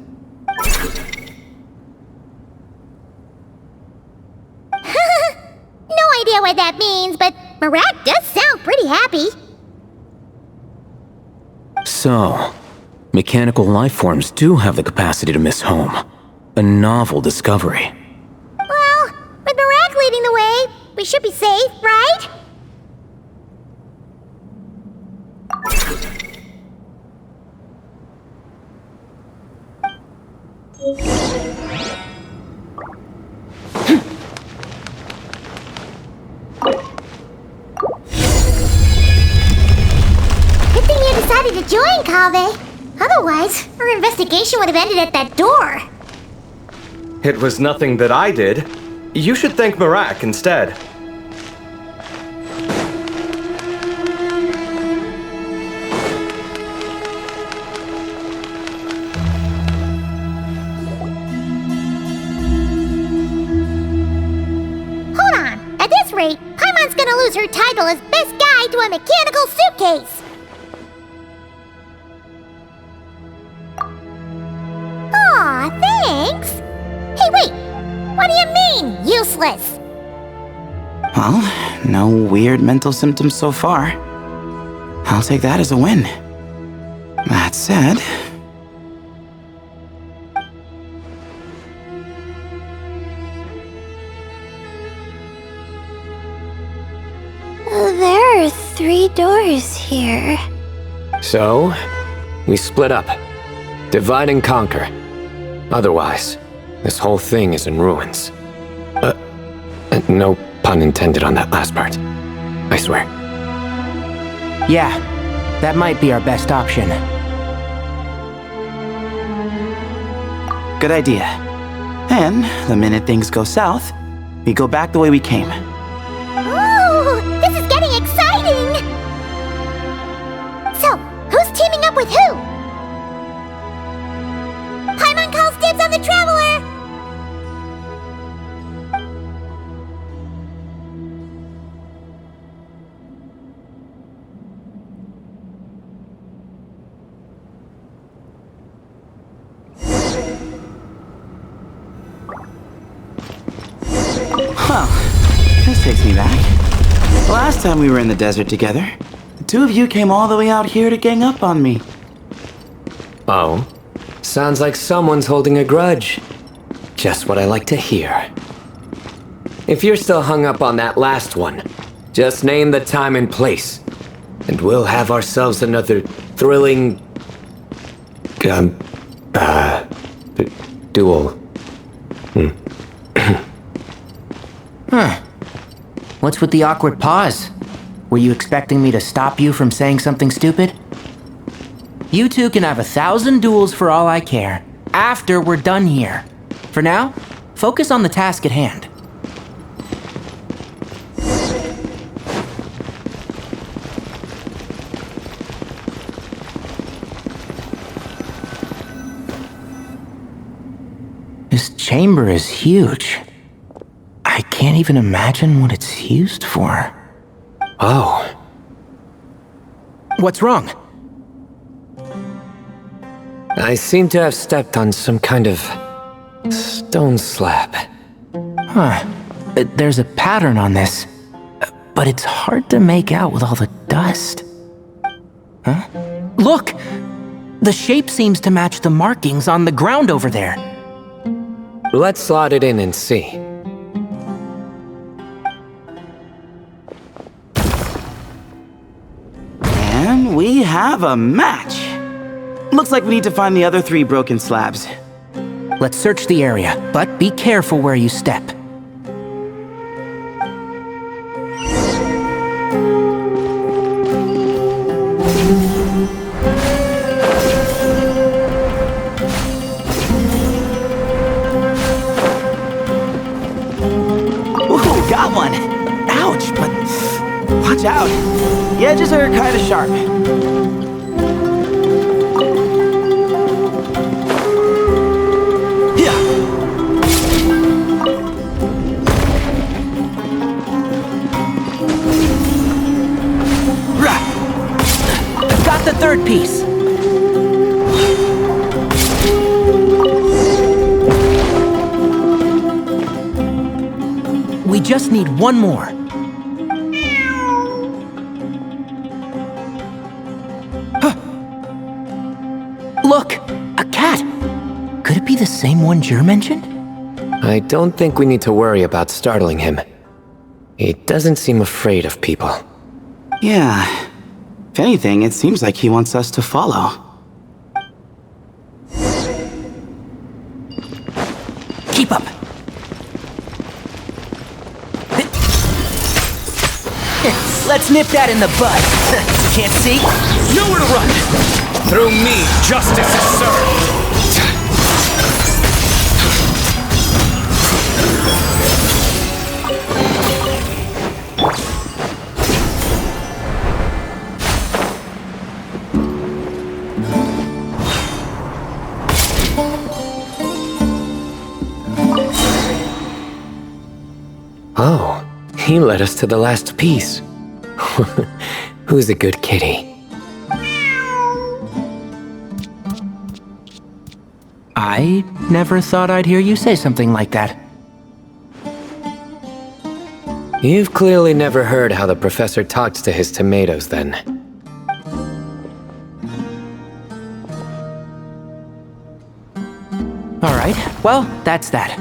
idea what that means, but Marak does sound pretty happy. So, mechanical life forms do have the capacity to miss home. A novel discovery. Well, with Marak leading the way, we should be safe, right? Good thing you decided to join, Kaveh. Otherwise, our investigation would have ended at that door. It was nothing that I did. You should thank Marak instead. Hold on. At this rate, Paimon's gonna lose her title as best guide to a mechanical suitcase. Aw, thanks. Hey, wait. What do you mean, useless? Well, no weird mental symptoms so far. I'll take that as a win. That said... There are 3 doors here. So, we split up. Divide and conquer. Otherwise, this whole thing is in ruins. No pun intended on that last part. I swear. Yeah, that might be our best option. Good idea. And the minute things go south, we go back the way we came. Ooh, this is getting exciting! So, who's teaming up with who? Paimon calls dibs on the Traveler! Well, this takes me back. Last time we were in the desert together, the 2 of you came all the way out here to gang up on me. Oh? Sounds like someone's holding a grudge. Just what I like to hear. If you're still hung up on that last one, just name the time and place, and we'll have ourselves another thrilling... duel. Huh. What's with the awkward pause? Were you expecting me to stop you from saying something stupid? You two can have 1,000 duels for all I care, after we're done here. For now, focus on the task at hand. This chamber is huge. I can't even imagine what it's used for. Oh. What's wrong? I seem to have stepped on some kind of stone slab. Huh. There's a pattern on this, but it's hard to make out with all the dust. Look! The shape seems to match the markings on the ground over there. Let's slot it in and see. And we have a match. Looks like we need to find the other 3 broken slabs. Let's search the area, but be careful where you step. Ooh, got one. Ouch, but watch out. The edges are kind of sharp. Got the 3rd piece. We just need one more. Huh. Look, a cat. Could it be the same one Jer mentioned? I don't think we need to worry about startling him. He doesn't seem afraid of people. Yeah. If anything, it seems like he wants us to follow. Keep up. Let's nip that in the bud. Can't see? Nowhere to run! Through me, justice is served! Oh, he led us to the last piece. Who's a good kitty? I never thought I'd hear you say something like that. You've clearly never heard how the professor talks to his tomatoes, then. Alright, well, that's that.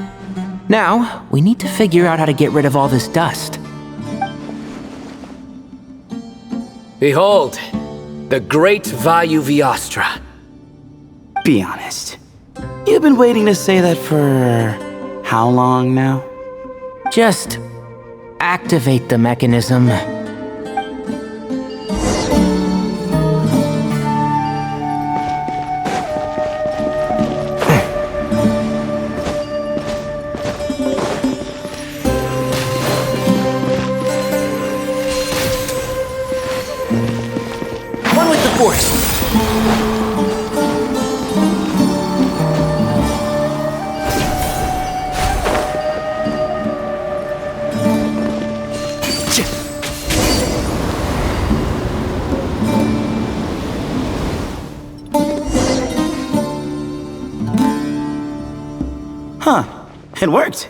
Now, we need to figure out how to get rid of all this dust. Behold, the great Vayuvyastra. Be honest. You've been waiting to say that for how long now? Just activate the mechanism. One with the force. Huh. It worked.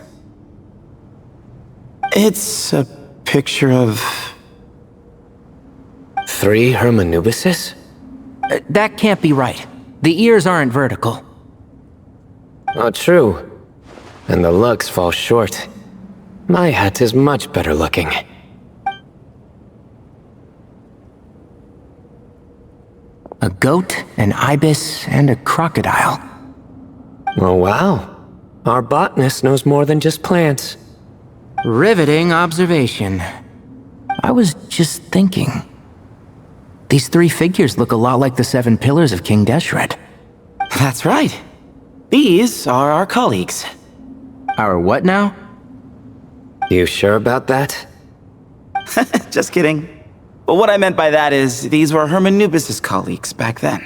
It's a picture of... 3 Hermanubises? That can't be right. The ears aren't vertical. Oh, true. And the looks fall short. My hat is much better looking. A goat, an ibis, and a crocodile. Oh, wow. Our botanist knows more than just plants. Riveting observation. I was just thinking. These 3 figures look a lot like the 7 pillars of King Deshret. That's right. These are our colleagues. Our what now? You sure about that? Just kidding. But what I meant by that is, these were Hermanubis' colleagues back then.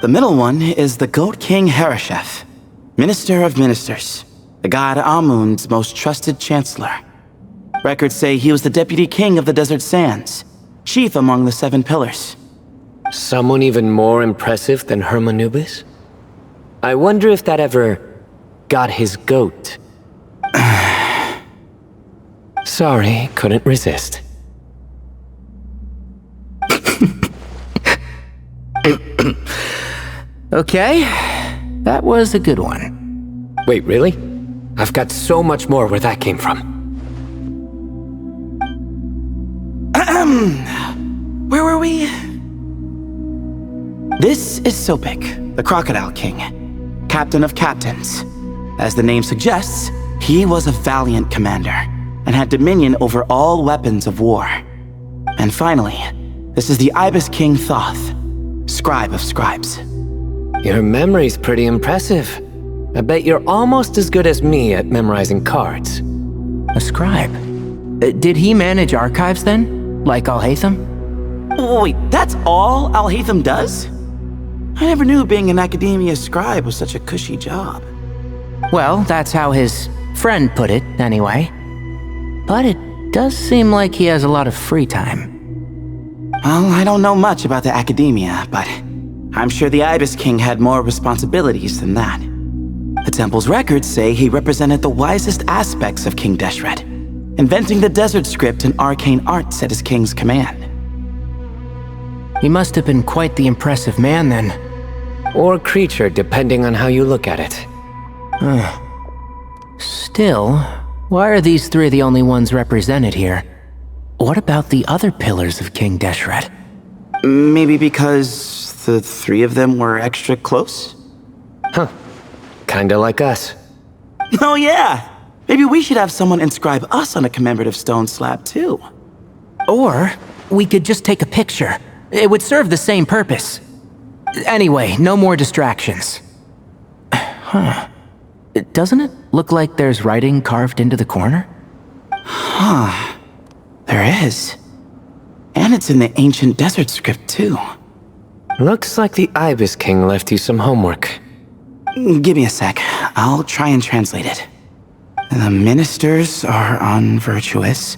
The middle one is the Goat King Harashef, Minister of Ministers, the god Amun's most trusted chancellor. Records say he was the deputy king of the Desert Sands, chief among the 7 pillars. Someone even more impressive than Hermanubis? I wonder if that ever got his goat. Sorry, couldn't resist. Okay, that was a good one. Wait, really? I've got so much more where that came from. Where were we? This is Sopik, the Crocodile King, captain of captains. As the name suggests, he was a valiant commander and had dominion over all weapons of war. And finally, this is the Ibis King Thoth, scribe of scribes. Your memory's pretty impressive. I bet you're almost as good as me at memorizing cards. A scribe? Did he manage archives then? Like Alhaitham? Wait, that's all Alhaitham does? I never knew being an academia scribe was such a cushy job. Well, that's how his friend put it, anyway. But it does seem like he has a lot of free time. Well, I don't know much about the academia, but I'm sure the Ibis King had more responsibilities than that. The temple's records say he represented the wisest aspects of King Deshret, inventing the desert script and arcane arts at his king's command. He must have been quite the impressive man then. Or creature, depending on how you look at it. Still, why are these three the only ones represented here? What about the other pillars of King Deshret? Maybe because the three of them were extra close? Huh. Kinda like us. Oh yeah! Maybe we should have someone inscribe us on a commemorative stone slab too. Or we could just take a picture. It would serve the same purpose. Anyway, no more distractions. Huh. Doesn't it look like there's writing carved into the corner? Huh. There is. And it's in the ancient desert script too. Looks like the Ibis King left you some homework. Give me a sec. I'll try and translate it. The ministers are unvirtuous.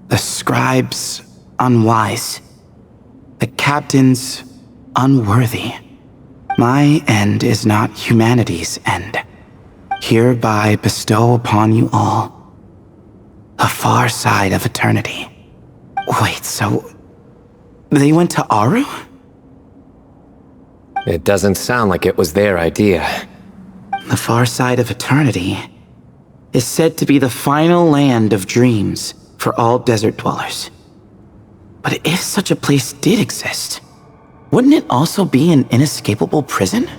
The scribes unwise. The captains unworthy. My end is not humanity's end. Hereby bestow upon you all a far side of eternity. Wait, so they went to Aru? It doesn't sound like it was their idea. The far side of eternity is said to be the final land of dreams for all desert dwellers. But if such a place did exist, wouldn't it also be an inescapable prison?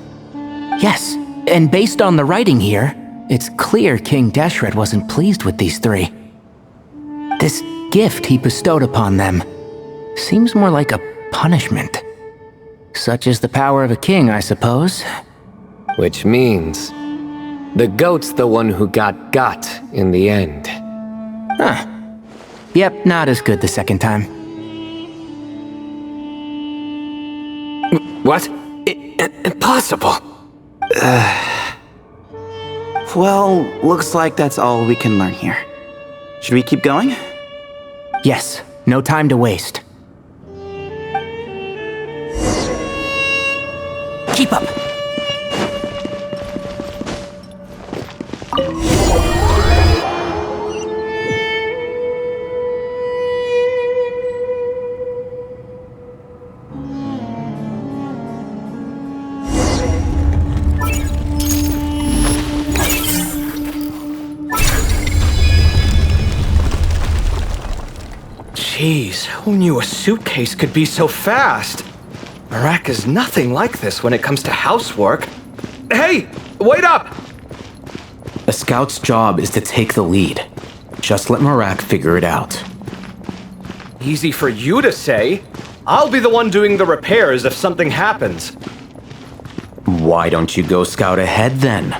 Yes, and based on the writing here, it's clear King Deshret wasn't pleased with these three. This gift he bestowed upon them seems more like a punishment. Such is the power of a king, I suppose. Which means the goat's the one who got in the end. Huh. Yep, not as good the second time. What? Impossible! Well, looks like that's all we can learn here. Should we keep going? Yes, no time to waste. Keep up! Jeez, who knew a suitcase could be so fast? Marak is nothing like this when it comes to housework. Hey, wait up! A scout's job is to take the lead. Just let Marak figure it out. Easy for you to say. I'll be the one doing the repairs if something happens. Why don't you go scout ahead then?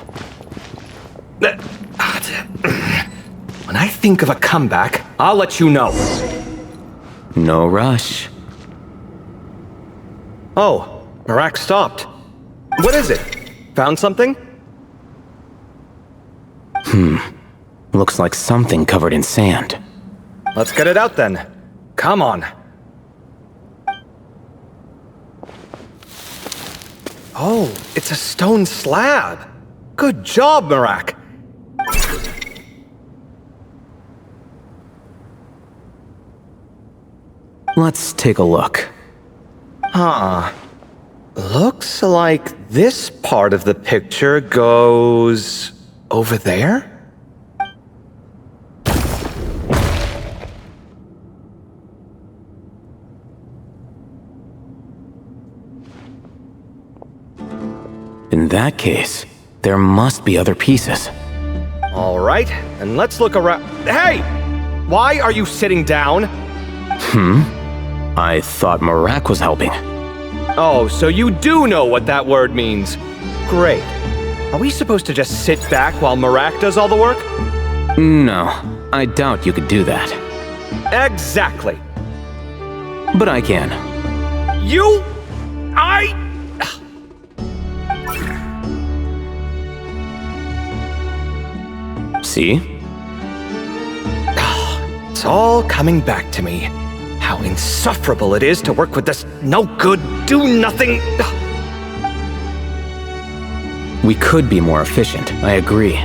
When I think of a comeback, I'll let you know. No rush. Oh, Marak stopped. What is it? Found something? Looks like something covered in sand. Let's get it out then. Come on. Oh, it's a stone slab. Good job, Marak. Let's take a look. Huh. Looks like this part of the picture goes over there? In that case, there must be other pieces. All right, and let's look around. Hey! Why are you sitting down? I thought Marak was helping. Oh, so you do know what that word means. Great. Are we supposed to just sit back while Marak does all the work? No, I doubt you could do that. Exactly. But I can. See? It's all coming back to me. How insufferable it is to work with this no-good, do-nothing... We could be more efficient, I agree.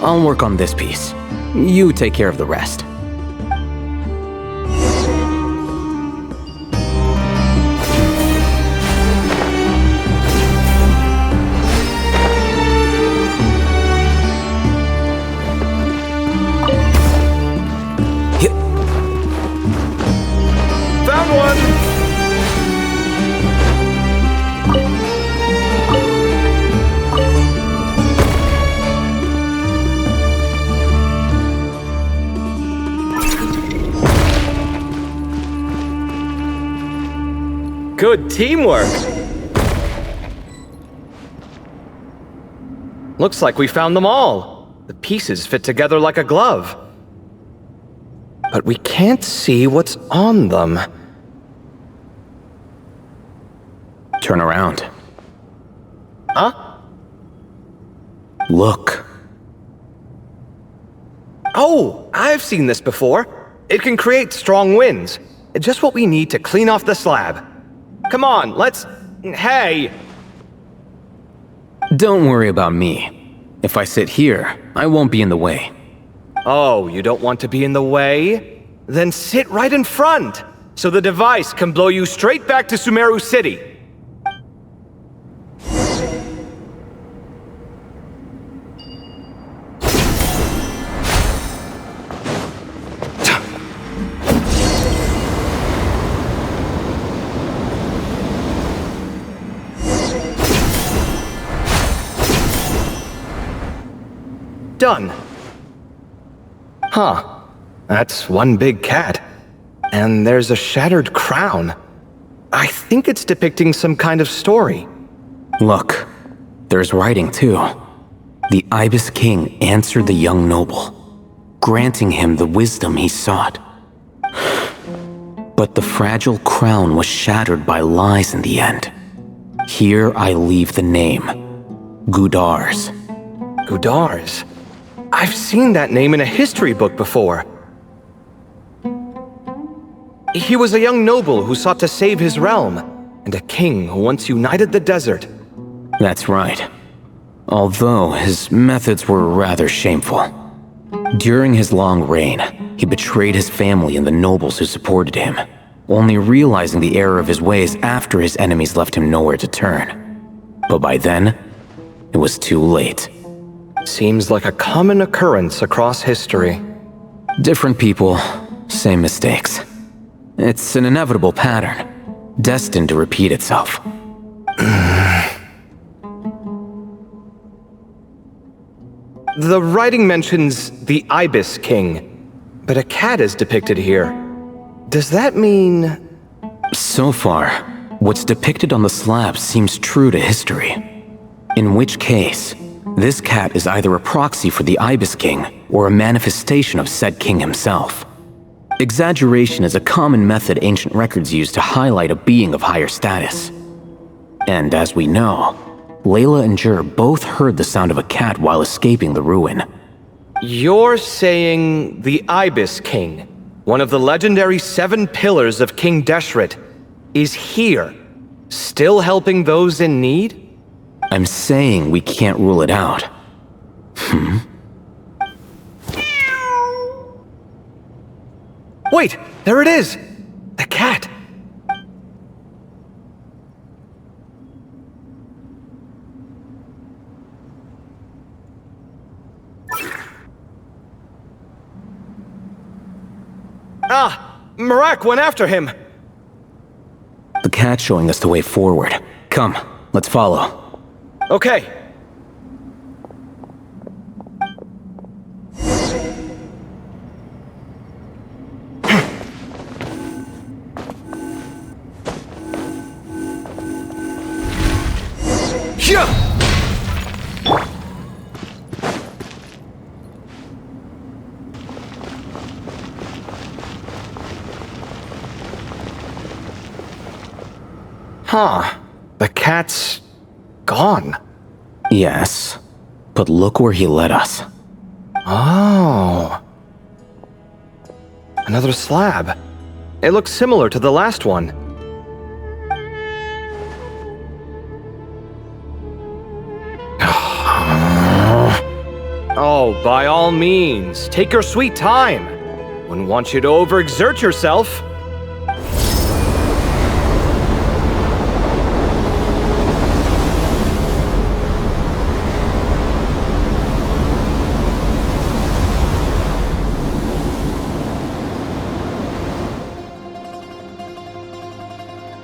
I'll work on this piece. You take care of the rest. Found one! Good teamwork! Looks like we found them all. The pieces fit together like a glove. But we can't see what's on them. Turn around. Huh? Look. Oh, I've seen this before. It can create strong winds. Just what we need to clean off the slab. Come on, let's... Hey! Don't worry about me. If I sit here, I won't be in the way. Oh, you don't want to be in the way? Then sit right in front, so the device can blow you straight back to Sumero City. Done. Huh. That's one big cat. And there's a shattered crown. I think it's depicting some kind of story. Look, there's writing too. The Ibis King answered the young noble, granting him the wisdom he sought. But the fragile crown was shattered by lies in the end. Here I leave the name, Gudars. Gudars? I've seen that name in a history book before. He was a young noble who sought to save his realm, and a king who once united the desert. That's right. Although his methods were rather shameful. During his long reign, he betrayed his family and the nobles who supported him, only realizing the error of his ways after his enemies left him nowhere to turn. But by then, it was too late. Seems like a common occurrence across history. Different people, same mistakes. It's an inevitable pattern, destined to repeat itself. The writing mentions the Ibis King, but a cat is depicted here. Does that mean... So far, what's depicted on the slab seems true to history. In which case, this cat is either a proxy for the Ibis King or a manifestation of said king himself. Exaggeration is a common method ancient records use to highlight a being of higher status. And as we know, Lैйле and Jur both heard the sound of a cat while escaping the ruin. You're saying the Ibis King, one of the legendary 7 pillars of King Deshret, is here, still helping those in need? I'm saying we can't rule it out. Wait, there it is! The cat! Marak went after him. The cat's showing us the way forward. Come, let's follow. Okay. Huh. The cat's gone. Yes, but look where he led us. Oh. Another slab. It looks similar to the last one. Oh, by all means, take your sweet time. Wouldn't want you to overexert yourself.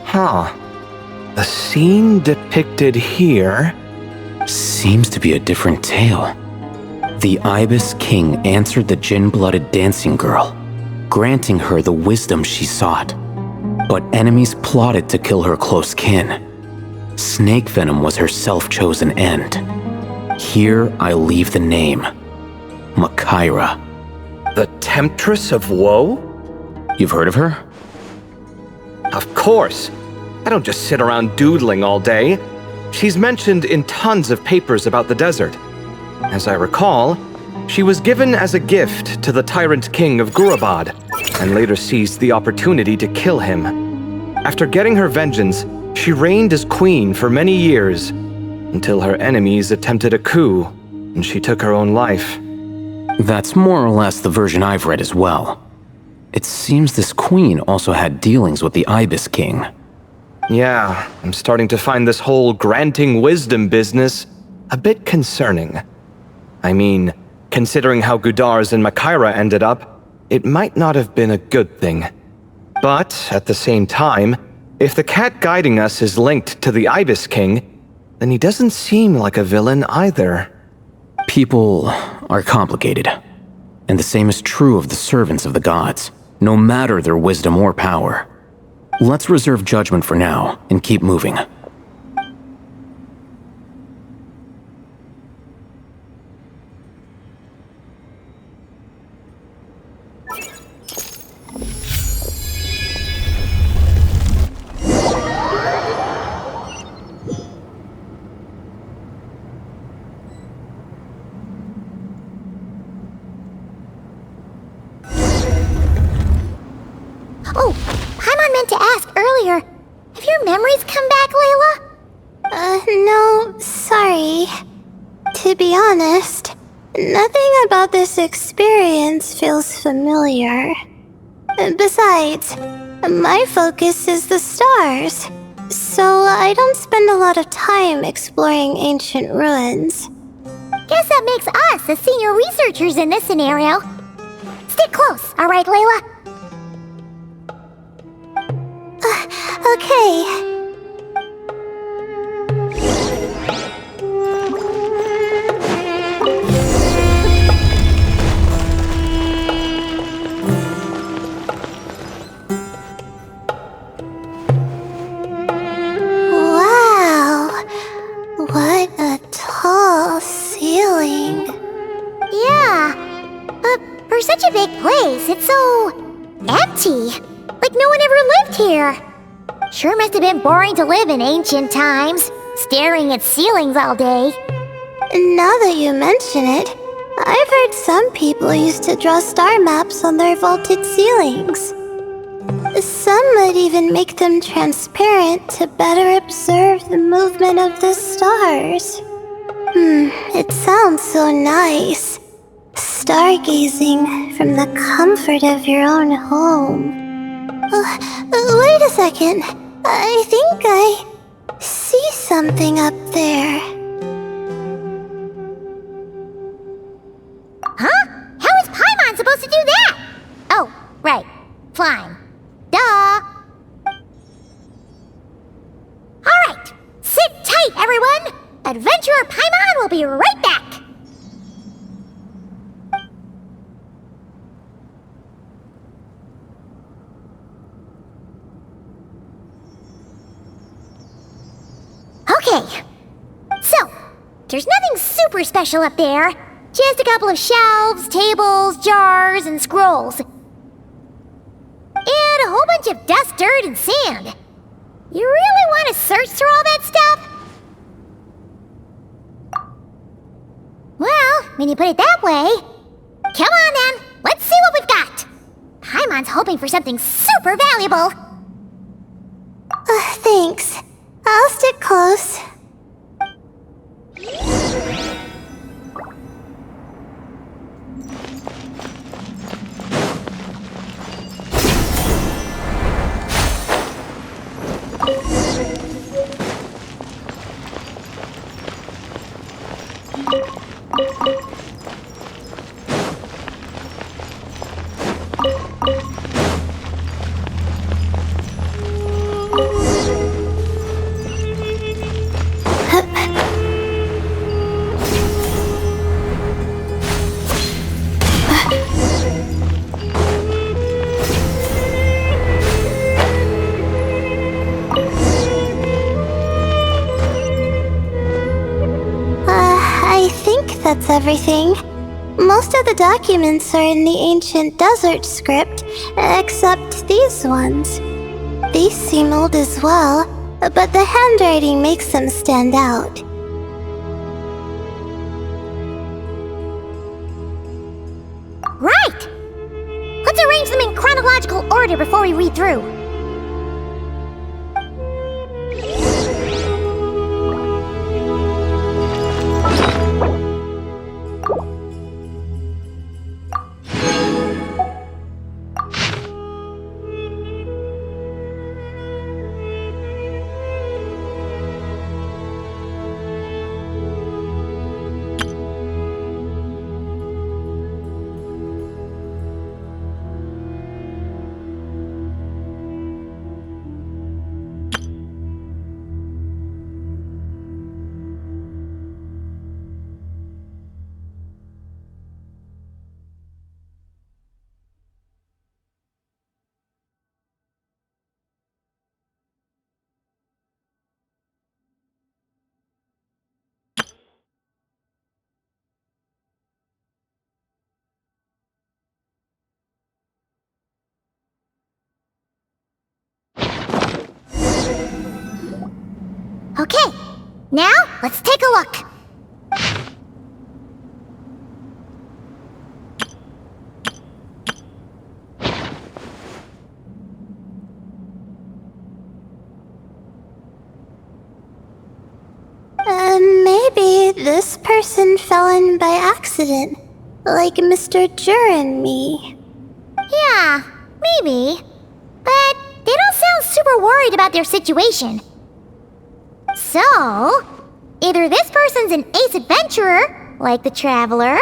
Huh. The scene depicted here seems to be a different tale. The Ibis King answered the gin-blooded dancing girl, granting her the wisdom she sought. But enemies plotted to kill her close kin. Snake venom was her self-chosen end. Here I leave the name. Makaira. The Temptress of Woe? You've heard of her? Of course. I don't just sit around doodling all day. She's mentioned in tons of papers about the desert. As I recall, she was given as a gift to the tyrant king of Gurabad, and later seized the opportunity to kill him. After getting her vengeance, she reigned as queen for many years, until her enemies attempted a coup, and she took her own life. That's more or less the version I've read as well. It seems this queen also had dealings with the Ibis King. Yeah, I'm starting to find this whole granting wisdom business a bit concerning. I mean, considering how Gudar's and Makaira ended up, it might not have been a good thing. But, at the same time, if the cat guiding us is linked to the Ibis King, then he doesn't seem like a villain either. People are complicated. And the same is true of the servants of the gods, no matter their wisdom or power. Let's reserve judgment for now, and keep moving. Oh, Paimon meant to ask earlier. Have your memories come back, Layla? No, sorry. To be honest, nothing about this experience feels familiar. Besides, my focus is the stars, so I don't spend a lot of time exploring ancient ruins. Guess that makes us the senior researchers in this scenario. Stick close, all right, Layla? Okay. Wow. What a tall ceiling. Yeah. But for such a big place, it's so empty. Like no one ever lived here. Sure must have been boring to live in ancient times, staring at ceilings all day. Now that you mention it, I've heard some people used to draw star maps on their vaulted ceilings. Some might even make them transparent to better observe the movement of the stars. It sounds so nice. Stargazing from the comfort of your own home. Wait a second. I think I see something up there. Huh? How is Paimon supposed to do that? Oh, right. Adventurer Paimon will be right back! Okay, so, there's nothing super special up there. Just a couple of shelves, tables, jars, and scrolls. And a whole bunch of dust, dirt, and sand. You really want to search through all that stuff? Well, when you put it that way... Come on then, let's see what we've got. Paimon's hoping for something super valuable. Thanks. I'll stick close. That's everything. Most of the documents are in the ancient desert script, except these ones. These seem old as well, but the handwriting makes them stand out. Right! Let's arrange them in chronological order before we read through. Okay, now let's take a look. Maybe this person fell in by accident, like Mr. Jur and me. Yeah, maybe. But they don't sound super worried about their situation. So, either this person's an ace adventurer, like the Traveler,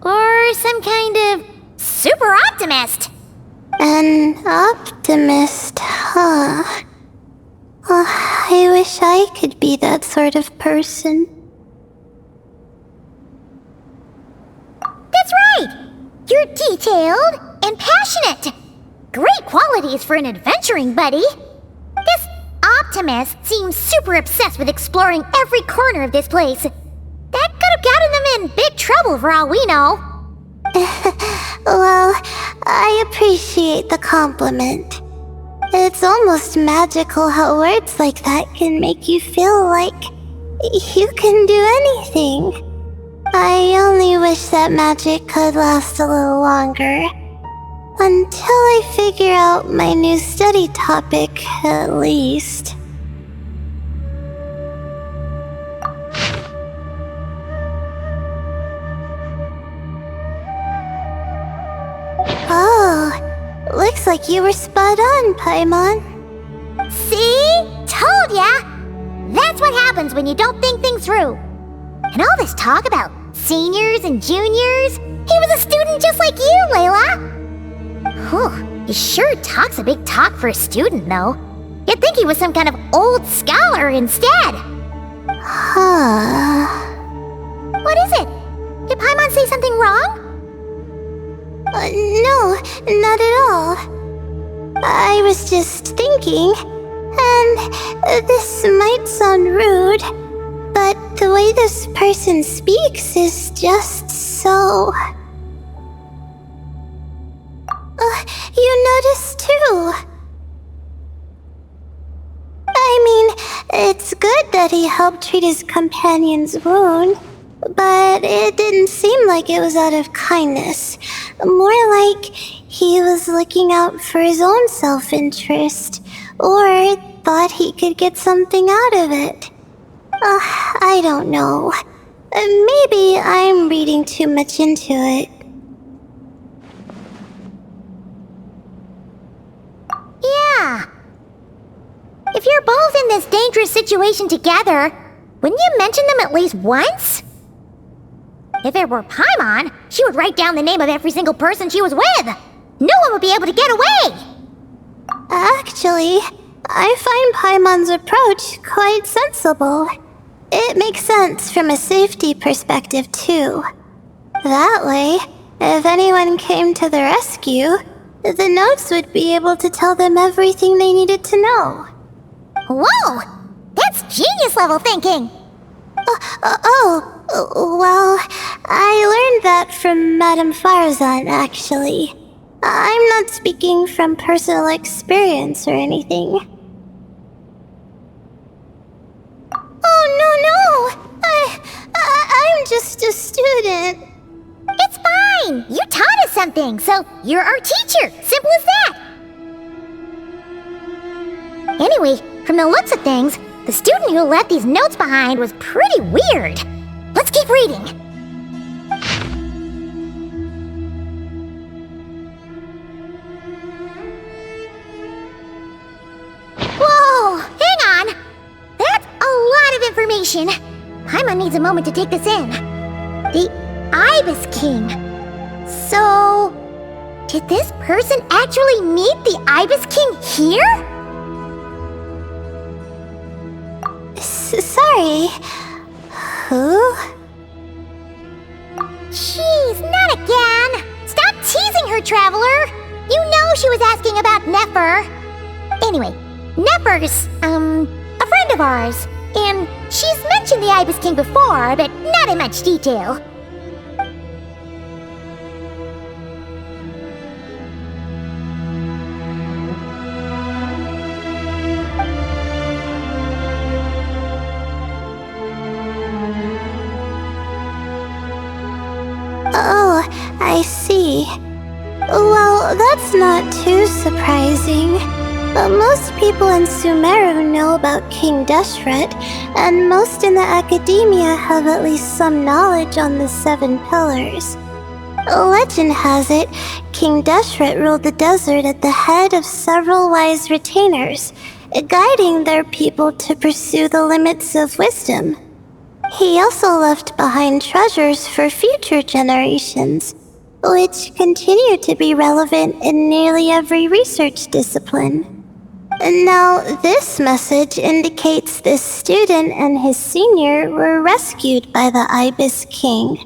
or some kind of super optimist. An optimist, huh? Oh, I wish I could be that sort of person. That's right! You're detailed and passionate. Great qualities for an adventuring buddy. This optimist seems super obsessed with exploring every corner of this place. That could have gotten them in big trouble for all we know. Well, I appreciate the compliment. It's almost magical how words like that can make you feel like you can do anything. I only wish that magic could last a little longer. Until I figure out my new study topic, at least. Oh, looks like you were spot on, Paimon. See? Told ya! That's what happens when you don't think things through. And all this talk about seniors and juniors, he was a student just like you, Layla. Whew, he sure talks a big talk for a student, though. You'd think he was some kind of old scholar instead. What is it? Did Paimon say something wrong? No, not at all. I was just thinking, and this might sound rude, but the way this person speaks is just so... you noticed too. I mean, it's good that he helped treat his companion's wound, but it didn't seem like it was out of kindness. More like he was looking out for his own self-interest, or thought he could get something out of it. I don't know. Maybe I'm reading too much into it. Yeah. If you're both in this dangerous situation together, wouldn't you mention them at least once? If it were Paimon, she would write down the name of every single person she was with. No one would be able to get away. Actually, I find Paimon's approach quite sensible. It makes sense from a safety perspective, too. That way, if anyone came to the rescue, the notes would be able to tell them everything they needed to know. Whoa! That's genius-level thinking! Well, I learned that from Madame Farzan, actually. I'm not speaking from personal experience or anything. Oh, no! I'm just a student. It's fine! You taught us something, so you're our teacher! Simple as that! Anyway, from the looks of things, the student who left these notes behind was pretty weird. Let's keep reading. Whoa! Hang on! That's a lot of information. Paimon needs a moment to take this in. The Ibis King. So... did this person actually meet the Ibis King here? Sorry. Who? Jeez, not again! Stop teasing her, Traveler! You know she was asking about Nefer. Anyway, Nefer's, a friend of ours. And she's mentioned the Ibis King before, but not in much detail. Oh, I see. Well, that's not too surprising. Most people in Sumero know about King Deshret, and most in the academia have at least some knowledge on the 7 pillars. Legend has it, King Deshret ruled the desert at the head of several wise retainers, guiding their people to pursue the limits of wisdom. He also left behind treasures for future generations, which continue to be relevant in nearly every research discipline. Now, this message indicates this student and his senior were rescued by the Ibis King.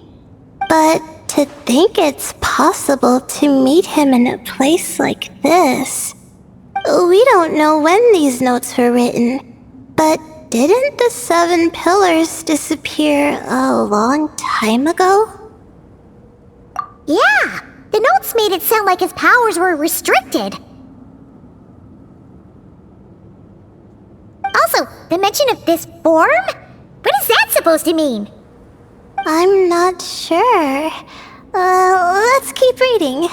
But to think it's possible to meet him in a place like this... We don't know when these notes were written, but didn't the 7 pillars disappear a long time ago? Yeah! The notes made it sound like his powers were restricted. Also, the mention of this form? What is that supposed to mean? I'm not sure. Let's keep reading.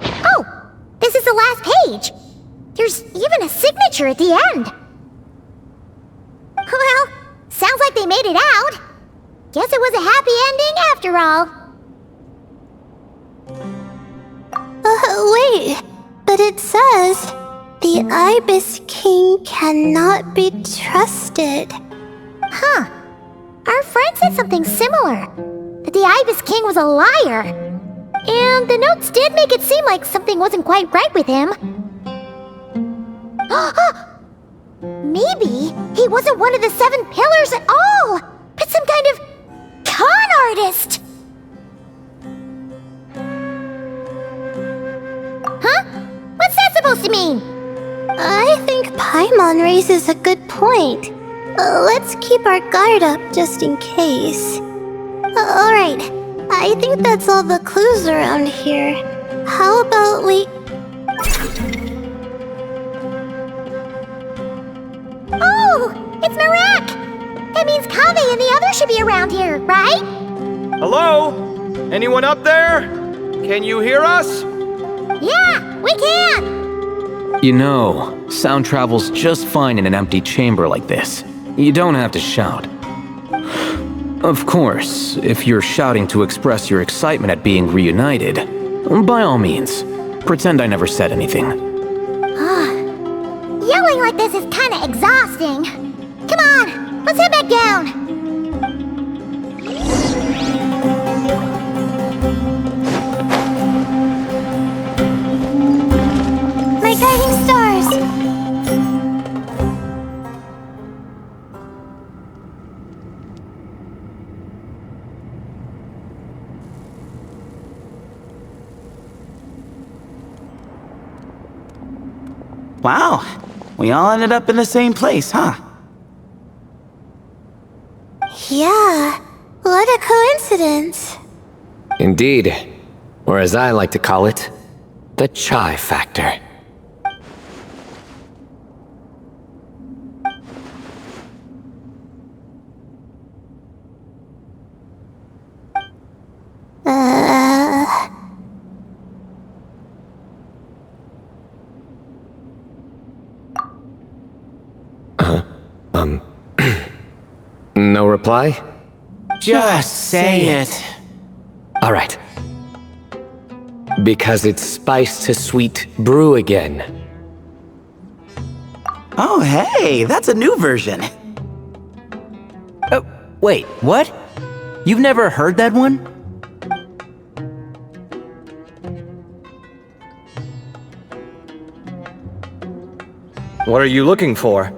Oh! This is the last page! There's even a signature at the end. Well, sounds like they made it out. Guess it was a happy ending after all. Wait, but it says, the Ibis King cannot be trusted. Huh. Our friend said something similar. That the Ibis King was a liar. And the notes did make it seem like something wasn't quite right with him. Maybe he wasn't one of the 7 pillars at all, but some kind of con artist. Huh? What's that supposed to mean? I think Paimon raises a good point. Let's keep our guard up just in case. Alright, I think that's all the clues around here. How about we... Oh, it's Marak! That means Kave and the others should be around here, right? Hello? Anyone up there? Can you hear us? Yeah, we can! You know, sound travels just fine in an empty chamber like this. You don't have to shout. Of course, if you're shouting to express your excitement at being reunited, by all means, pretend I never said anything. Yelling like this is kinda exhausting. Come on, let's head back down. My guiding stars! Wow, we all ended up in the same place, huh? Yeah, what a coincidence. Indeed. Or as I like to call it, the chai factor. No reply? Just say it. All right. Because it's spice to sweet brew again. Oh, hey, that's a new version. Oh, wait, what? You've never heard that one? What are you looking for?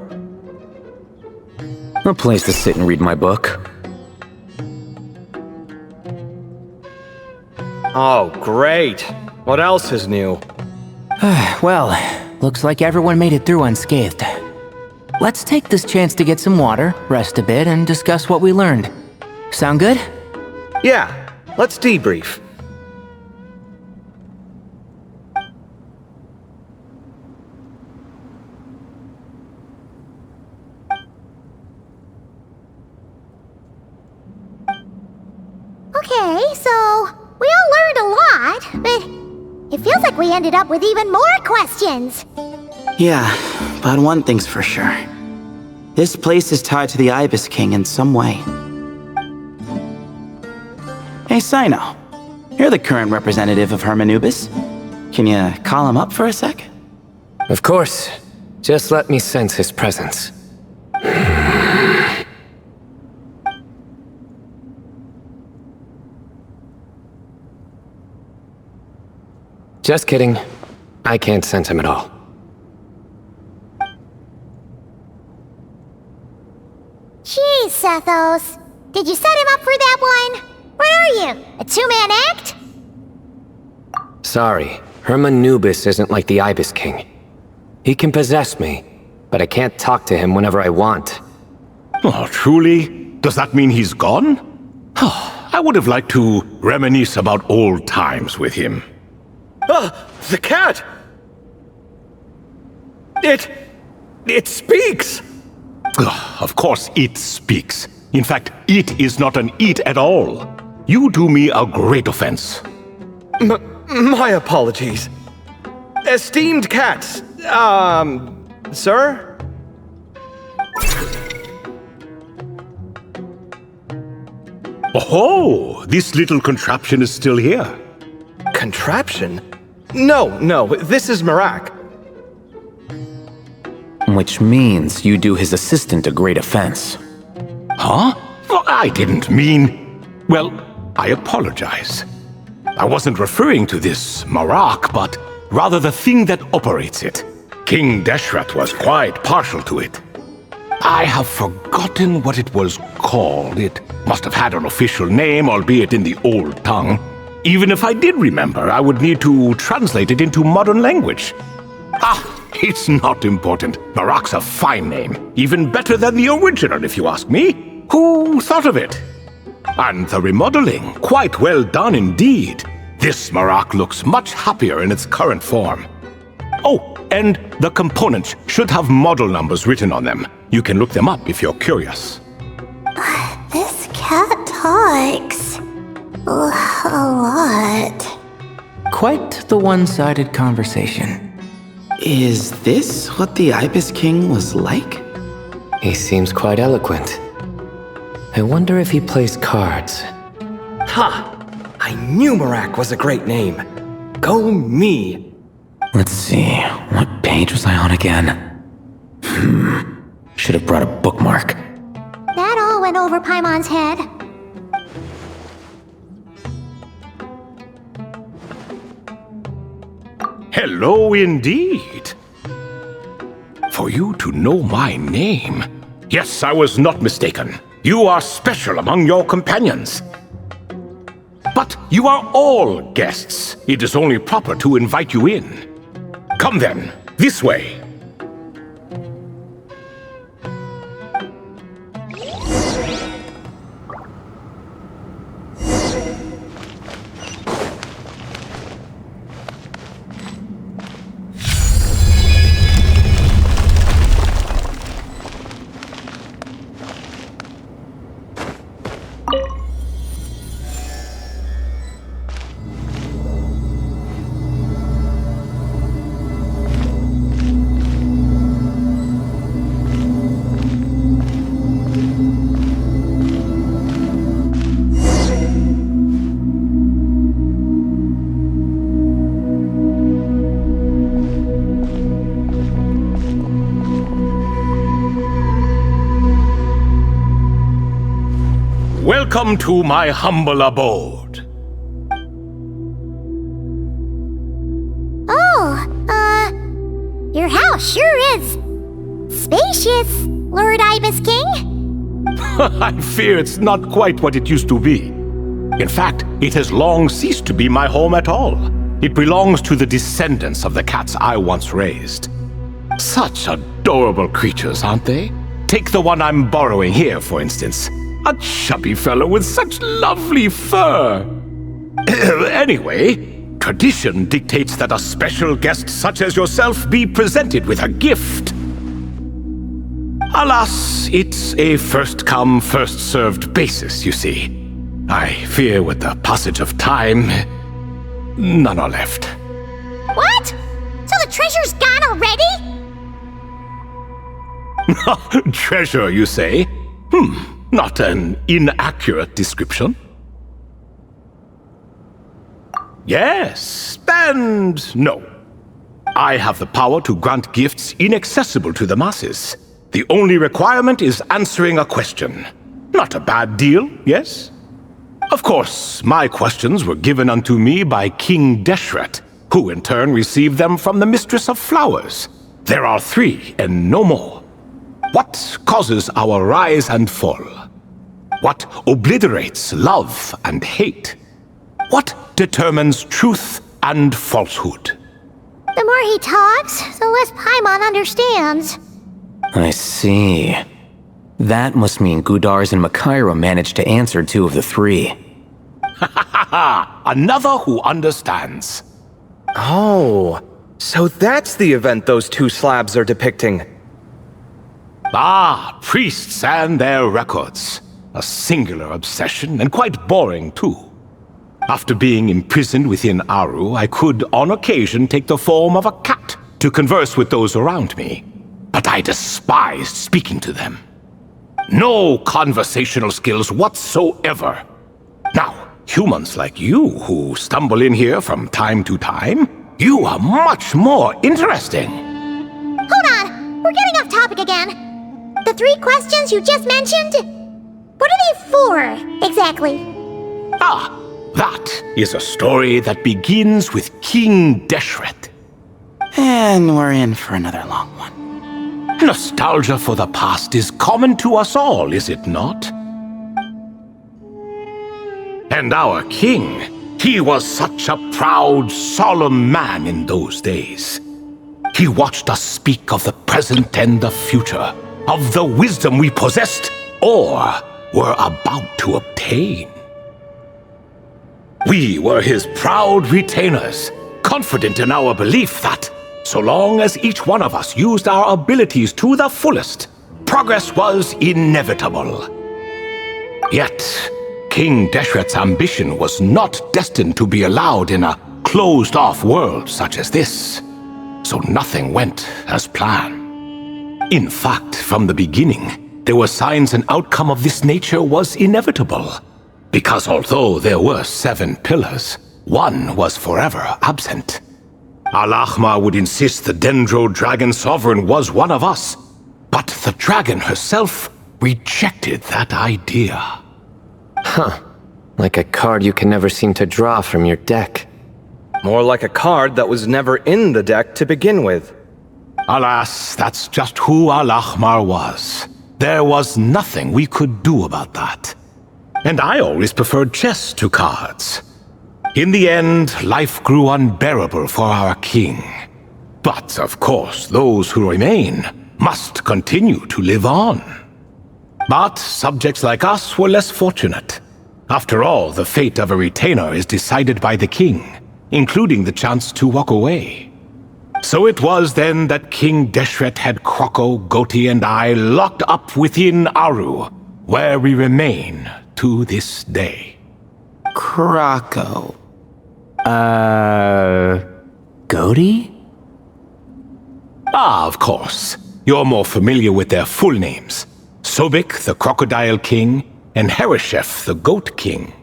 A place to sit and read my book. Oh, great. What else is new? Well, looks like everyone made it through unscathed. Let's take this chance to get some water, rest a bit, and discuss what we learned. Sound good? Yeah, let's debrief. Okay, so we all learned a lot, but it feels like we ended up with even more questions. Yeah, but one thing's for sure. This place is tied to the Ibis King in some way. Hey, Sino. You're the current representative of Hermanubis. Can you call him up for a sec? Of course. Just let me sense his presence. Just kidding. I can't sense him at all. Jeez, Sethos. Did you set him up for that one? What are you, a two-man act? Sorry, Hermanubis isn't like the Ibis King. He can possess me, but I can't talk to him whenever I want. Oh, truly? Does that mean he's gone? I would have liked to reminisce about old times with him. The cat! It speaks! Of course it speaks. In fact, it is not an it at all. You do me a great offense. My apologies. Esteemed cats, sir? Oh, this little contraption is still here. Contraption? No, this is Marak. Which means you do his assistant a great offense. Huh? Well, I didn't mean... Well, I apologize. I wasn't referring to this Marak, but rather the thing that operates it. King Deshret was quite partial to it. I have forgotten what it was called. It must have had an official name, albeit in the old tongue. Even if I did remember, I would need to translate it into modern language. It's not important. Marak's a fine name. Even better than the original, if you ask me. Who thought of it? And the remodeling, quite well done indeed. This Marak looks much happier in its current form. Oh, and the components should have model numbers written on them. You can look them up if you're curious. This cat talks a lot. Quite the one-sided conversation. Is this what the Ibis King was like? He seems quite eloquent. I wonder if he plays cards. Ha! I knew Marak was a great name. Go me! Let's see, what page was I on again? Should have brought a bookmark. That all went over Paimon's head. Hello indeed. For you to know my name. Yes, I was not mistaken. You are special among your companions. But you are all guests. It is only proper to invite you in. Come then, this way. Welcome to my humble abode. Your house sure is spacious, Lord Ibis King. I fear it's not quite what it used to be. In fact, it has long ceased to be my home at all. It belongs to the descendants of the cats I once raised. Such adorable creatures, aren't they? Take the one I'm borrowing here, for instance. A chubby fellow with such lovely fur. Anyway, tradition dictates that a special guest such as yourself be presented with a gift. Alas, it's a first-come, first-served basis, you see. I fear with the passage of time, none are left. What? So the treasure's gone already? Treasure, you say? Not an inaccurate description. Yes, and no. I have the power to grant gifts inaccessible to the masses. The only requirement is answering a question. Not a bad deal, yes? Of course, my questions were given unto me by King Deshret, who in turn received them from the Mistress of Flowers. There are 3 and no more. What causes our rise and fall? What obliterates love and hate? What determines truth and falsehood? The more he talks, the less Paimon understands. I see. That must mean Gudars and Makaira managed to answer 2 of the 3. Another who understands. Oh, so that's the event those 2 slabs are depicting. Priests and their records. A singular obsession, and quite boring too. After being imprisoned within Aru, I could, on occasion, take the form of a cat to converse with those around me. But I despised speaking to them. No conversational skills whatsoever. Now, humans like you who stumble in here from time to time, you are much more interesting. Hold on! We're getting off topic again. The 3 questions you just mentioned? What are they for, exactly? That is a story that begins with King Deshret. And we're in for another long one. Nostalgia for the past is common to us all, is it not? And our king, he was such a proud, solemn man in those days. He watched us speak of the present and the future, of the wisdom we possessed or were about to obtain. We were his proud retainers, confident in our belief that, so long as each one of us used our abilities to the fullest, progress was inevitable. Yet, King Deshret's ambition was not destined to be allowed in a closed-off world such as this, so nothing went as planned. In fact, from the beginning, there were signs an outcome of this nature was inevitable, because although there were 7 pillars, one was forever absent. Al-Ahmar would insist the Dendro Dragon Sovereign was one of us, but the dragon herself rejected that idea. Huh. Like a card you can never seem to draw from your deck. More like a card that was never in the deck to begin with. Alas, that's just who Al-Ahmar was. There was nothing we could do about that. And I always preferred chess to cards. In the end, life grew unbearable for our king. But, of course, those who remain must continue to live on. But subjects like us were less fortunate. After all, the fate of a retainer is decided by the king, including the chance to walk away. So it was then that King Deshret had Kroko, Goti, and I locked up within Aru, where we remain to this day. Kroko. Goti? Ah, of course. You're more familiar with their full names. Sobek, the Crocodile King, and Hereshef, the Goat King.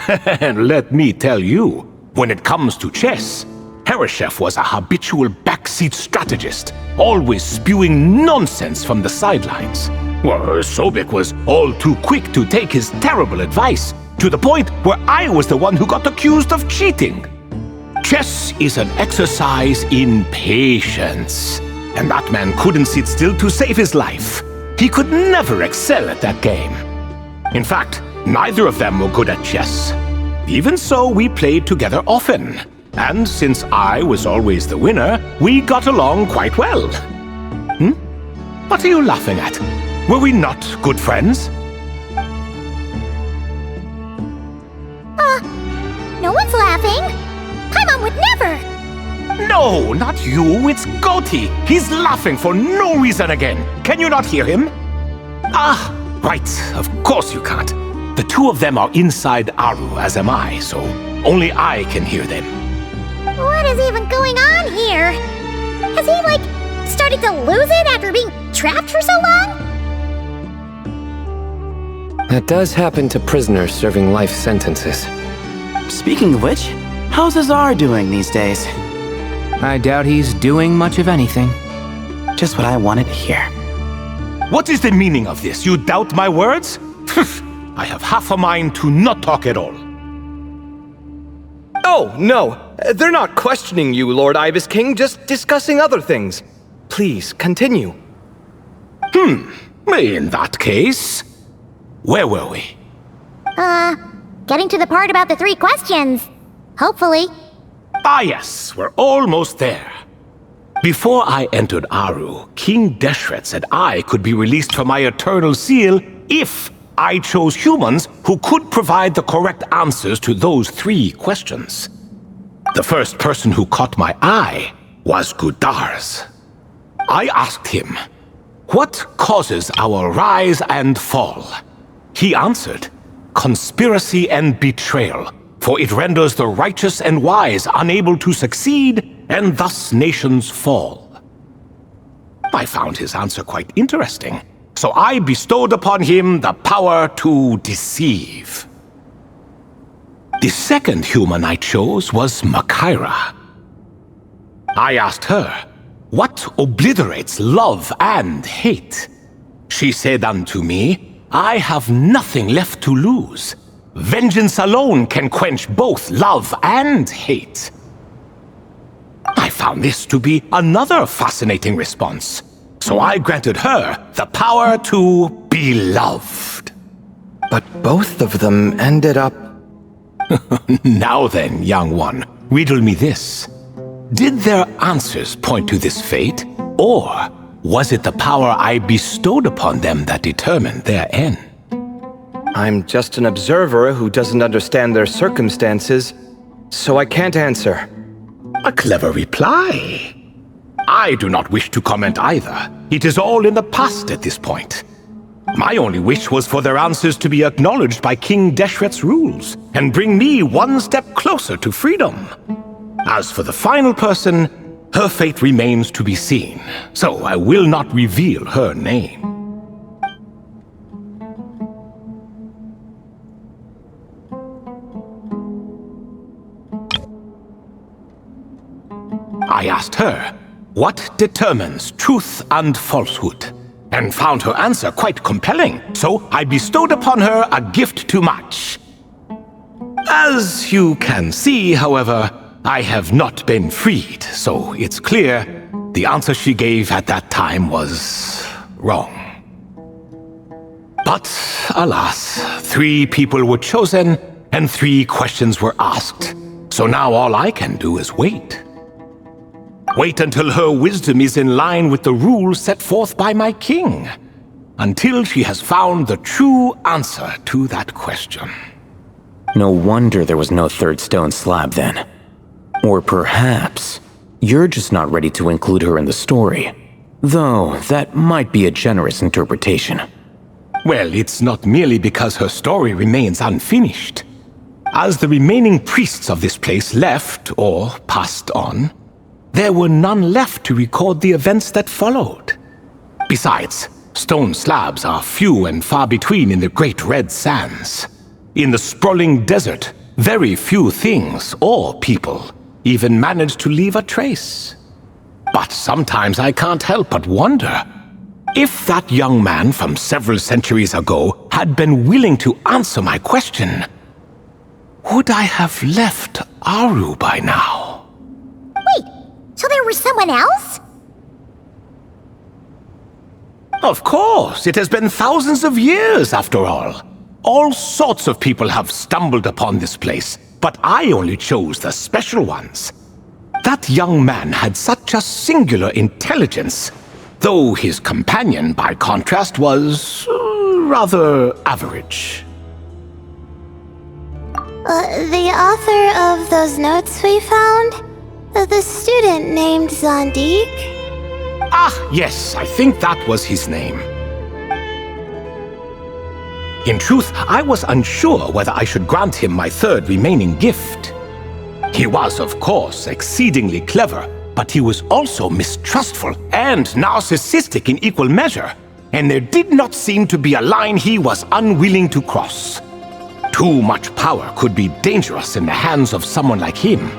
And let me tell you, when it comes to chess, Hereshef was a habitual backseat strategist, always spewing nonsense from the sidelines. Well, Sobek was all too quick to take his terrible advice, to the point where I was the one who got accused of cheating. Chess is an exercise in patience, and that man couldn't sit still to save his life. He could never excel at that game. In fact, neither of them were good at chess. Even so, we played together often, and since I was always the winner, we got along quite well. What are you laughing at? Were we not good friends? No one's laughing. Paimon would never. No, not you, it's Goti. He's laughing for no reason again. Can you not hear him? Ah, right, of course you can't. The two of them are inside Aru, as am I, so only I can hear them. What is even going on here? Has he, started to lose it after being trapped for so long? That does happen to prisoners serving life sentences. Speaking of which, how's Azar doing these days? I doubt he's doing much of anything. Just what I wanted to hear. What is the meaning of this? You doubt my words? I have half a mind to not talk at all. Oh, no. They're not questioning you, Lord Ibis King, just discussing other things. Please, continue. In that case, where were we? Getting to the part about the 3 questions. Hopefully. Ah yes, we're almost there. Before I entered Aru, King Deshret said I could be released from my eternal seal if I chose humans who could provide the correct answers to those 3 questions. The first person who caught my eye was Gudars. I asked him, what causes our rise and fall? He answered, conspiracy and betrayal, for it renders the righteous and wise unable to succeed, and thus nations fall. I found his answer quite interesting, so I bestowed upon him the power to deceive. The second human I chose was Makaira. I asked her, what obliterates love and hate? She said unto me, I have nothing left to lose. Vengeance alone can quench both love and hate. I found this to be another fascinating response, so I granted her the power to be loved. But both of them ended up... Now then, young one, riddle me this. Did their answers point to this fate, or was it the power I bestowed upon them that determined their end? I'm just an observer who doesn't understand their circumstances, so I can't answer. A clever reply. I do not wish to comment either. It is all in the past at this point. My only wish was for their answers to be acknowledged by King Deshret's rules and bring me one step closer to freedom. As for the final person, her fate remains to be seen, so I will not reveal her name. I asked her, what determines truth and falsehood? And found her answer quite compelling, so I bestowed upon her a gift to match. As you can see, however, I have not been freed, so it's clear the answer she gave at that time was wrong. But alas, 3 people were chosen and 3 questions were asked, so now all I can do is wait. Wait until her wisdom is in line with the rules set forth by my king. Until she has found the true answer to that question. No wonder there was no third stone slab then. Or perhaps you're just not ready to include her in the story. Though that might be a generous interpretation. Well, it's not merely because her story remains unfinished. As the remaining priests of this place left or passed on, there were none left to record the events that followed. Besides, stone slabs are few and far between in the Great Red Sands. In the sprawling desert, very few things or people even manage to leave a trace. But sometimes I can't help but wonder, if that young man from several centuries ago had been willing to answer my question, would I have left Aru by now? So there was someone else? Of course, it has been thousands of years after all. All sorts of people have stumbled upon this place, but I only chose the special ones. That young man had such a singular intelligence, though his companion, by contrast, was rather average. The author of those notes we found? The student named Zandik? Ah, yes, I think that was his name. In truth, I was unsure whether I should grant him my third remaining gift. He was, of course, exceedingly clever, but he was also mistrustful and narcissistic in equal measure, and there did not seem to be a line he was unwilling to cross. Too much power could be dangerous in the hands of someone like him.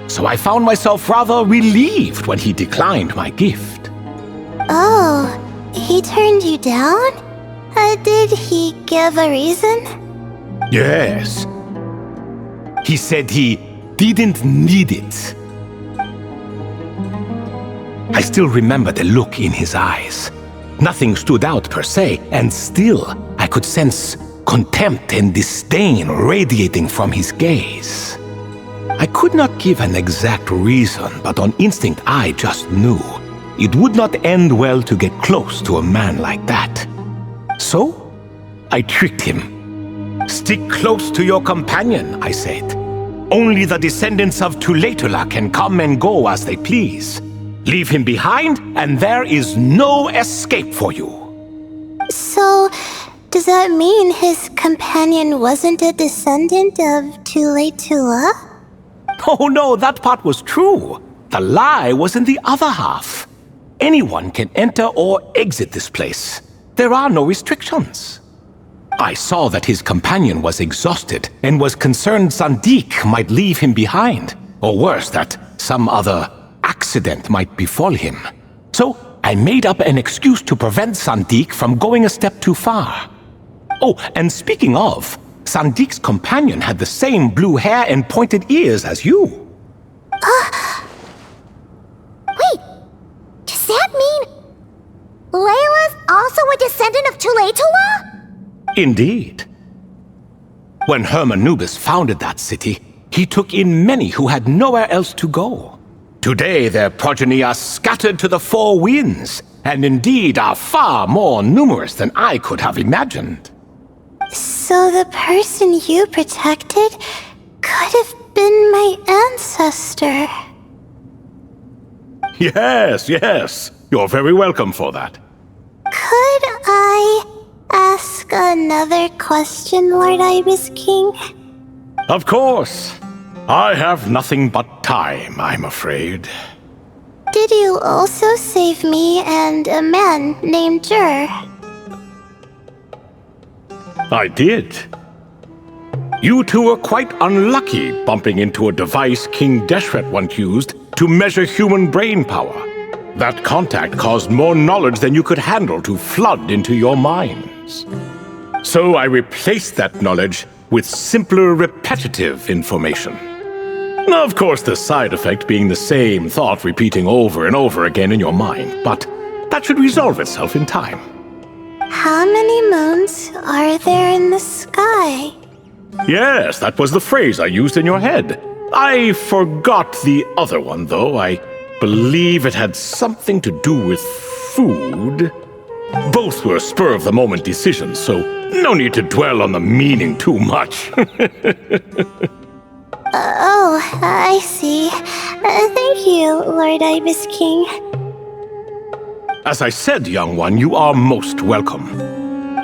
So I found myself rather relieved when he declined my gift. Oh, he turned you down? Did he give a reason? Yes. He said he didn't need it. I still remember the look in his eyes. Nothing stood out per se, and still I could sense contempt and disdain radiating from his gaze. I could not give an exact reason, but on instinct I just knew it would not end well to get close to a man like that. So, I tricked him. Stick close to your companion, I said. Only the descendants of Tuletula can come and go as they please. Leave him behind, and there is no escape for you. So, does that mean his companion wasn't a descendant of Tuletula? Oh no, that part was true. The lie was in the other half. Anyone can enter or exit this place. There are no restrictions. I saw that his companion was exhausted and was concerned Zandik might leave him behind, or worse, that some other accident might befall him. So I made up an excuse to prevent Zandik from going a step too far. Oh, and speaking of, Sandeek's companion had the same blue hair and pointed ears as you. Wait, does that mean Layla's also a descendant of Tulatula? Indeed. When Hermanubis founded that city, he took in many who had nowhere else to go. Today their progeny are scattered to the four winds, and indeed are far more numerous than I could have imagined. So the person you protected could have been my ancestor. Yes, yes. You're very welcome for that. Could I ask another question, Lord Ibis King? Of course. I have nothing but time, I'm afraid. Did you also save me and a man named Jur? I did. You two were quite unlucky bumping into a device King Deshret once used to measure human brain power. That contact caused more knowledge than you could handle to flood into your minds. So I replaced that knowledge with simpler, repetitive information. Of course, the side effect being the same thought repeating over and over again in your mind, but that should resolve itself in time. How many moons are there in the sky? Yes, that was the phrase I used in your head. I forgot the other one, though. I believe it had something to do with food. Both were spur-of-the-moment decisions, so no need to dwell on the meaning too much. Oh, I see. Thank you, Lord Ibis King. As I said, young one, you are most welcome.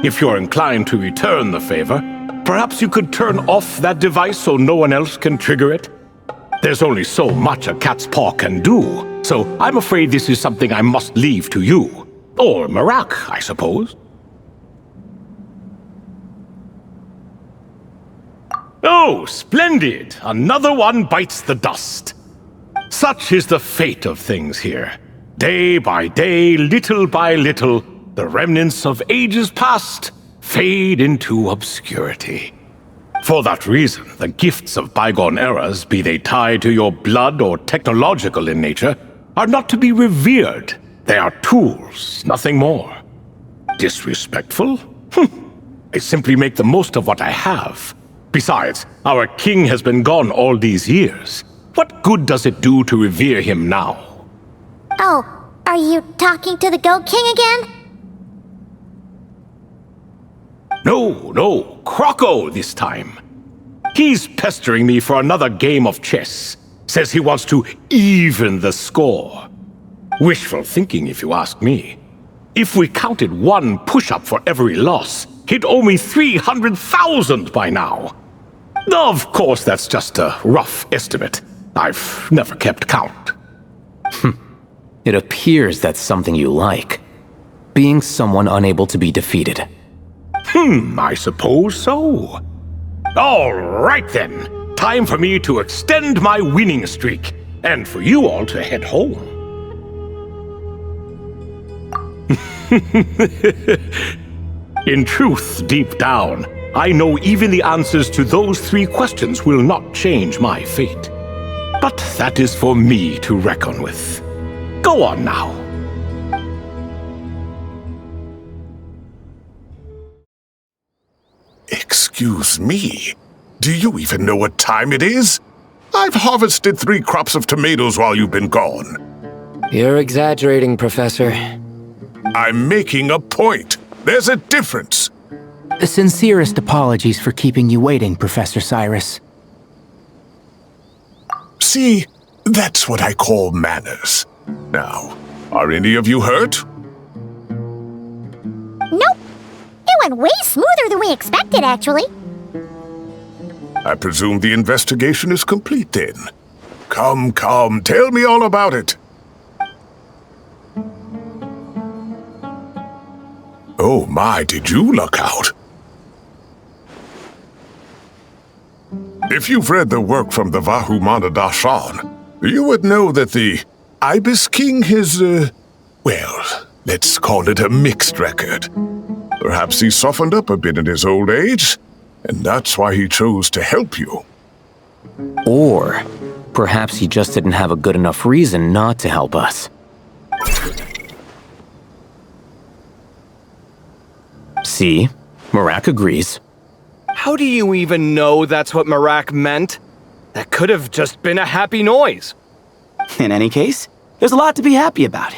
If you're inclined to return the favor, perhaps you could turn off that device so no one else can trigger it? There's only so much a cat's paw can do, so I'm afraid this is something I must leave to you. Or Marak, I suppose. Oh, splendid! Another one bites the dust. Such is the fate of things here. Day by day, little by little, the remnants of ages past fade into obscurity. For that reason, the gifts of bygone eras, be they tied to your blood or technological in nature, are not to be revered. They are tools, nothing more. Disrespectful? I simply make the most of what I have. Besides, our king has been gone all these years. What good does it do to revere him now? Oh, are you talking to the Goat King again? No, Croco this time. He's pestering me for another game of chess. Says he wants to even the score. Wishful thinking, if you ask me. If we counted one push-up for every loss, he'd owe me 300,000 by now. Of course, that's just a rough estimate. I've never kept count. It appears that's something you like. Being someone unable to be defeated. I suppose so. All right then. Time for me to extend my winning streak, and for you all to head home. In truth, deep down, I know even the answers to those 3 questions will not change my fate. But that is for me to reckon with. Go on now. Excuse me. Do you even know what time it is? I've harvested 3 crops of tomatoes while you've been gone. You're exaggerating, Professor. I'm making a point. There's a difference. The sincerest apologies for keeping you waiting, Professor Cyrus. See, that's what I call manners. Now, are any of you hurt? Nope. It went way smoother than we expected, actually. I presume the investigation is complete then. Come, tell me all about it. Oh my, did you luck out? If you've read the work from the Vahumana Dashan, you would know that the Ibis King has, well, let's call it a mixed record. Perhaps he softened up a bit in his old age, and that's why he chose to help you. Or perhaps he just didn't have a good enough reason not to help us. See? Marak agrees. How do you even know that's what Marak meant? That could have just been a happy noise. In any case, there's a lot to be happy about.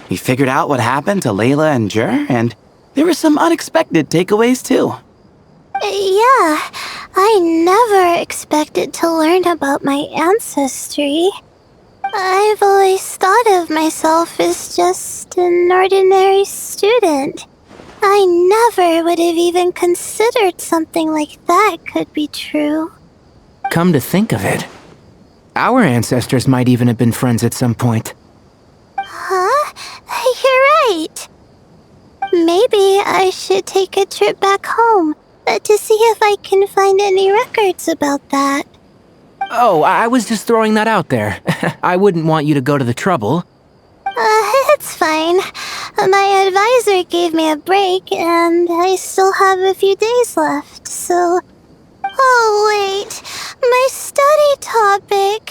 We figured out what happened to Layla and Jer, and there were some unexpected takeaways too. Yeah, I never expected to learn about my ancestry. I've always thought of myself as just an ordinary student. I never would have even considered something like that could be true. Come to think of it, our ancestors might even have been friends at some point. Huh? You're right. Maybe I should take a trip back home to see if I can find any records about that. Oh, I was just throwing that out there. I wouldn't want you to go to the trouble. It's fine. My advisor gave me a break, and I still have a few days left, so... Oh, wait. My study topic.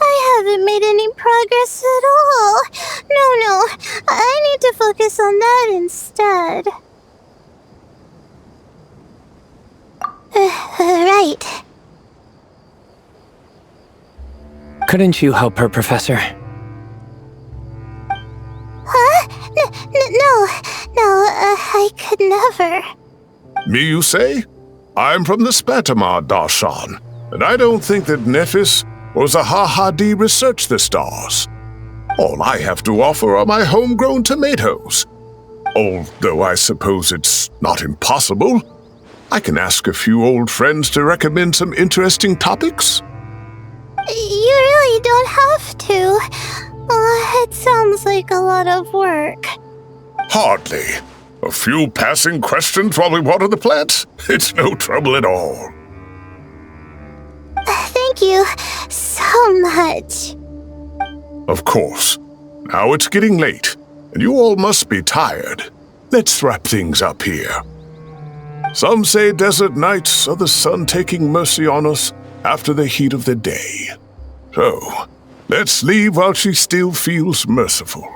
I haven't made any progress at all. No. I need to focus on that instead. Right. Couldn't you help her, Professor? Huh? No, I could never. Me, you say? I'm from the Spatamar Darshan, and I don't think that Nephis or Zahahadi researched the stars. All I have to offer are my homegrown tomatoes. Although I suppose it's not impossible. I can ask a few old friends to recommend some interesting topics. You really don't have to. It sounds like a lot of work. Hardly. A few passing questions while we water the plants? It's no trouble at all. Thank you so much. Of course. Now it's getting late, and you all must be tired. Let's wrap things up here. Some say desert nights are the sun taking mercy on us after the heat of the day. So, let's leave while she still feels merciful.